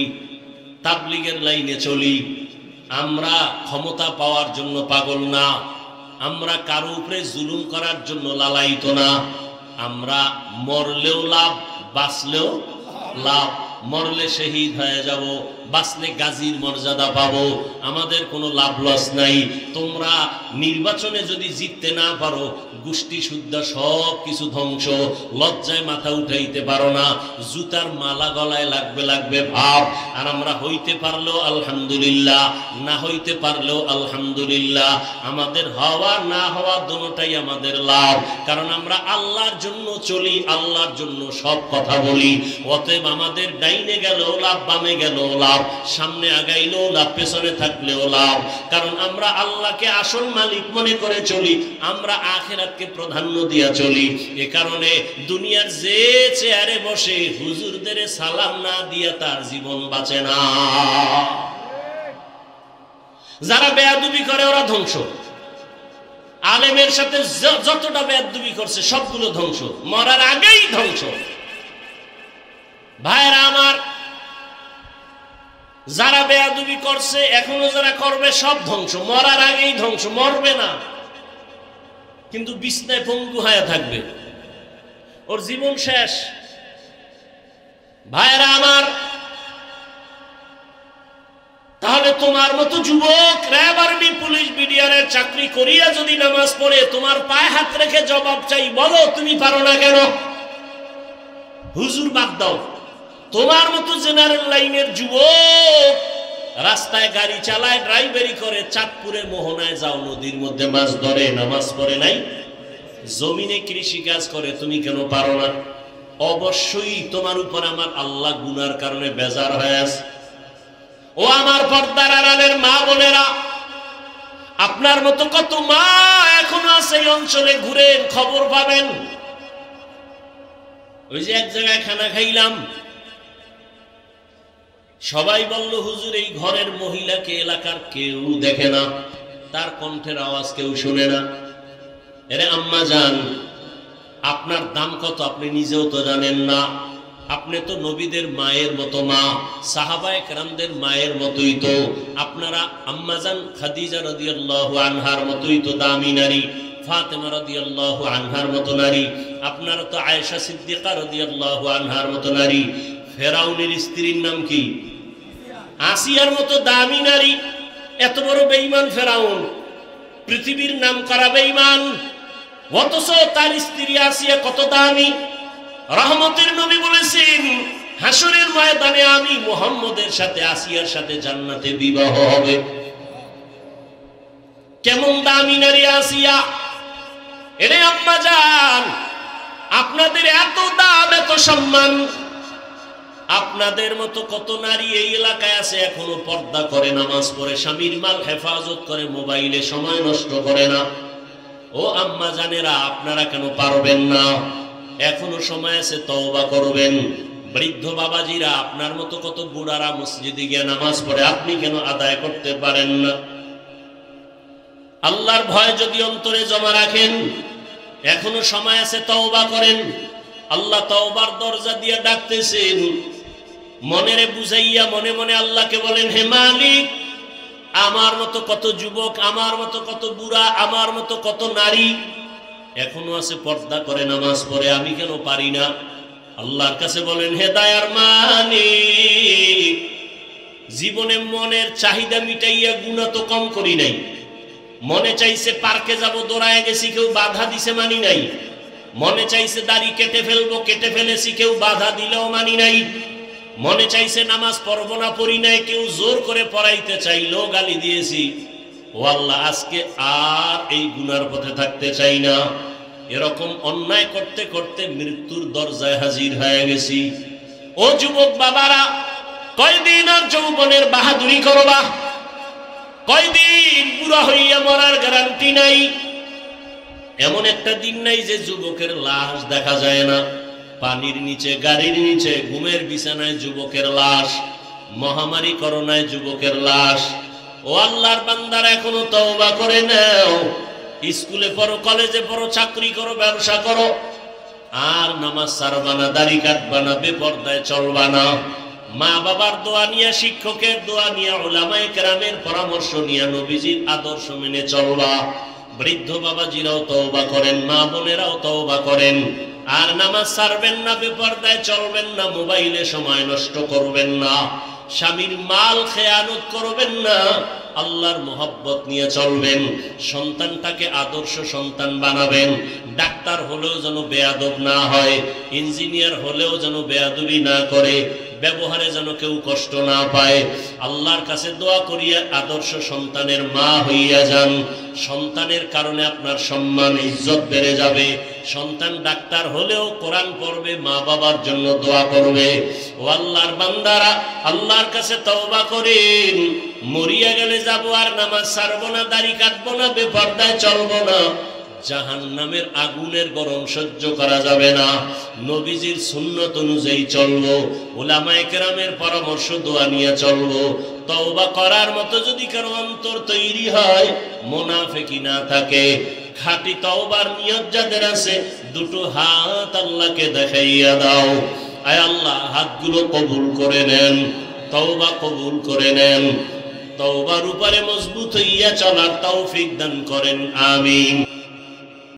তাবলীগের লাইনে চলি। আমরা ক্ষমতা পাওয়ার জন্য পাগল না, আমরা কারো উপরে জুলুম করার জন্য লালায়িত না। আমরা মরলেও লাভ, বাঁচলেও লাভ। মরলে শহীদ হয়ে যাব, বাঁচলে গাজীর মর্যাদা পাবো, আমাদের কোনো লাভ লস নাই। তোমরা নির্বাচনে যদি জিততে না পারো, গোষ্ঠী শুদ্ধা সব কিছু ধ্বংস, লজ্জায় মাথা উঠাইতে পারো না, জুতার মালা গলায় লাগবে ভাব। আর আমরা হইতে পারলেও আলহামদুলিল্লাহ, না হইতে পারলেও আলহামদুলিল্লাহ। আমাদের হওয়া না হওয়া দুটোটাই আমাদের লাভ, কারণ আমরা আল্লাহর জন্য চলি, আল্লাহর জন্য সব কথা বলি। অতএব আমাদের ডাইনে গেলেও লাভ, বামে গেলেও লাভ, সামনে আগাইলেও লাভ, পেছনে থাকলেও লাভ, কারণ আমরা আল্লাহকে আসল মালিক মনে করে চলি, আমরা আখিরাতকে প্রাধান্য দিয়া চলি। এ কারণে দুনিয়ার যে চেয়ারে বসে হুজুরদের সালাম না দিয়া তার জীবন বাঁচে না। যারা বেয়াদবি করে ওরা ধ্বংস, আলেমের সাথে যতটা বেয়াদবি করছে সবগুলো ধ্বংস, মরার আগেই ধ্বংস। ভাইরা আমার, যারা বেয়াদবি করছে এখনো যারা করবে সব ধ্বংস, মরার আগেই ধ্বংস। মরবে না কিন্তু বিছনায় পঙ্গু হয়ে থাকবে, ওর জীবন শেষ। ভাইরা আমার, তাহলে তোমার মতো যুবক র্যাব, আর্মি, পুলিশ, বিডিআরের চাকরি করিয়া যদি নামাজ পড়ে তোমার পায়ে হাত রেখে জবাব চাই, বলো তুমি পারো না কেন? হুজুর বাদ দাও, তোমার মতো জেনারেল লাইনের যুবক রাস্তায় গাড়ি চালায়, ড্রাইভারি করে, চাঁদপুরে মোহনায় যাও, নদীর মধ্যে মাছ ধরে, নামাজ পড়ে নাই, জমিনে কৃষি কাজ করে, তুমি কেন পারো না? অবশ্যই তোমার উপর আমার আল্লাহ গুনার কারণে বেজার হয়ে আছে। ও আমার পর্দার আড়ালের মা বোনেরা, আপনার মতো কত মা এখনো আছে এই অঞ্চলে, ঘুরেন, খবর পাবেন। ওই যে এক জায়গায় খানা খাইলাম, সবাই বলল হুজুর এই ঘরের মহিলাকে এলাকার কেউ দেখে না, তার কণ্ঠের আওয়াজ কেউ শুনে না। এরে আম্মা জান, আপনার দাম কত আপনি নিজেও তো জানেন না। আপনি তো নবীদের মায়ের মতো মা, সাহাবায়ে কেরামদের মায়ের মতোই তো। আপনারা আম্মাজান খাদিজা রাদিয়াল্লাহু আনহার মতোই তো দামি নারী, ফাতেমা রাদিয়াল্লাহু আনহার মতো নারী। আপনারা তো আয়েশা সিদ্দিকা রাদিয়াল্লাহু আনহার মতো নারী। ফেরাউনের স্ত্রীর নাম কি? আসিয়ার মতো দামি নারী। এত বড় বেঈমান ফেরাউন, পৃথিবীর নাম করা বেঈমান, অথচ তার স্ত্রী আসিয়া কত দামি। রহমতের নবী বলেছেন হাসরের ময়দানে আমি মুহাম্মদের সাথে আসিয়ার সাথে জান্নাতে বিবাহ হবে। কেমন দামি নারী আসিয়া! এরে আম্মা জান, আপনাদের এত দাম, এত সম্মান। আপনাদের মতো কত নারী এই এলাকায় আছে এখনো পর্দা করে, নামাজ পড়ে, স্বামীর মাল হেফাজত করে, মোবাইলে সময় নষ্ট করে না। ও আম্মা জানেরা, আপনারা কেন পারবেন না? এখনো সময় আছে, তওবা করবেন। বৃদ্ধ বাবাজিরা, আপনার মতো কত বুড়ারা মসজিদে গিয়ে নামাজ পড়ে, আপনি কেন আদায় করতে পারেন না? আল্লাহর ভয় যদি অন্তরে জমা রাখেন, এখনো সময় আছে, তওবা করেন। আল্লাহ তওবার দরজা দিয়ে ডাকতেছেন। মনেরে বুঝাইয়া মনে মনে আল্লাহকে বলেন, হে মালিক, আমার মতো কত যুবক, আমার মতো কত বুড়া, আমার মতো কত নারী এখনো আছে পর্দা করে, নামাজ পড়ে, আমি কেন পারি না? আল্লাহর কাছে বলেন, হে দয়ার মালিক, জীবনে মনের চাহিদা মিটাইয়া গুনাহ তো কম করি নাই। মনে চাইছে পার্কে যাব, দৌড়ায় গেছি, কেউ বাধা দিছে, মানি নাই। মনে চাইছে দাড়ি কেটে ফেলবো, কেটে ফেলেছি, কেউ বাধা দিলেও মানি নাই। মনে চাইছে নামাজ পড়বো না, পড়ি নাই, কেউ জোর করে পড়াইতে চাইলেও গালি দিয়েছি। ও আল্লাহ, আজকে আর এই গুনার পথে থাকতে চাই না। এরকম অন্যায় করতে করতে মৃত্যুর দরজায় হাজির হয়ে গেছি। ও যুবক বাবারা, কয়দিন আর যৌবনের বাহাদুরি করবা? কয়দিন? বুড়া হইয়া মরার গ্যারান্টি নাই। এমন একটা দিন নাই যে যুবকের লাশ দেখা যায় না। পানির নিচে, গাড়ির নিচে, ঘুমের বিছানায় যুবকের লাশ, মহামারী করোনায় যুবকের লাশ। ও আল্লাহর বান্দারা, এখনো তওবা করে নাও। স্কুলে পড়ো, কলেজে পড়ো, চাকরি করো, ব্যবসা করো, আর নামাজ ছাড়বা না, দাড়ি কাটবা না, বেপরদায় চলবা না। মা বাবার দোয়া নিয়ে, শিক্ষকের দোয়া নিয়ে, উলামায়ে কেরামের পরামর্শ নিয়ে, নবীজির আদর্শ মেনে চলবা। বৃদ্ধ বাবাজিরাও তওবা করেন, মা বোনেরাও তওবা করেন। আর নামাজ ছাড়বেন না, বেপরদায় চলবেন না, মোবাইলে সময় নষ্ট করবেন না, স্বামীর মাল খেয়ানত করবেন না, আল্লাহর মোহাব্বত নিয়ে চলবেন, সন্তানটাকে আদর্শ সন্তান বানাবেন। ডাক্তার হলেও যেন বেয়াদব না হয়, ইঞ্জিনিয়ার হলেও যেন বেয়াদবি না করে, ব্যবহারে যেন কেউ কষ্ট না পায়। আল্লাহর কাছে দোয়া করিয়া আদর্শ সন্তানের মা হইয়া যান। সন্তানের কারণে আপনার সম্মান ইজ্জত বেড়ে যাবে। সন্তান ডাক্তার হলেও কোরআন পড়বে, মা বাবার জন্য দোয়া করবে। ও আল্লাহর বান্দারা, আল্লাহর কাছে তওবা করেন। মরিয়া গেলে যাব আর নামাজ ছাড়বো না, দাড়ি কাটবো না, বেপরদায় চলবো না, জাহান্নামের আগুনের গরম সহ্য করা যাবে না। নবীজির সুন্নত অনুযায়ী চলবো, উলামায়ে কেরামের পরামর্শ দোয়া নিয়ে চলবো। তওবা করার মতো যদি কারো অন্তর তৈরি হয়, মুনাফিকি না থাকে, খাঁটি তওবার নিয়ত যাদের আছে, দুটো হাত আল্লাহকে দেখাইয়া দাও। আয় আল্লাহ, হাতগুলো কবুল করে নেন, তওবা কবুল করে নেন, তওবার উপরে মজবুত হইয়া চলার তৌফিক দান করেন, আমিন।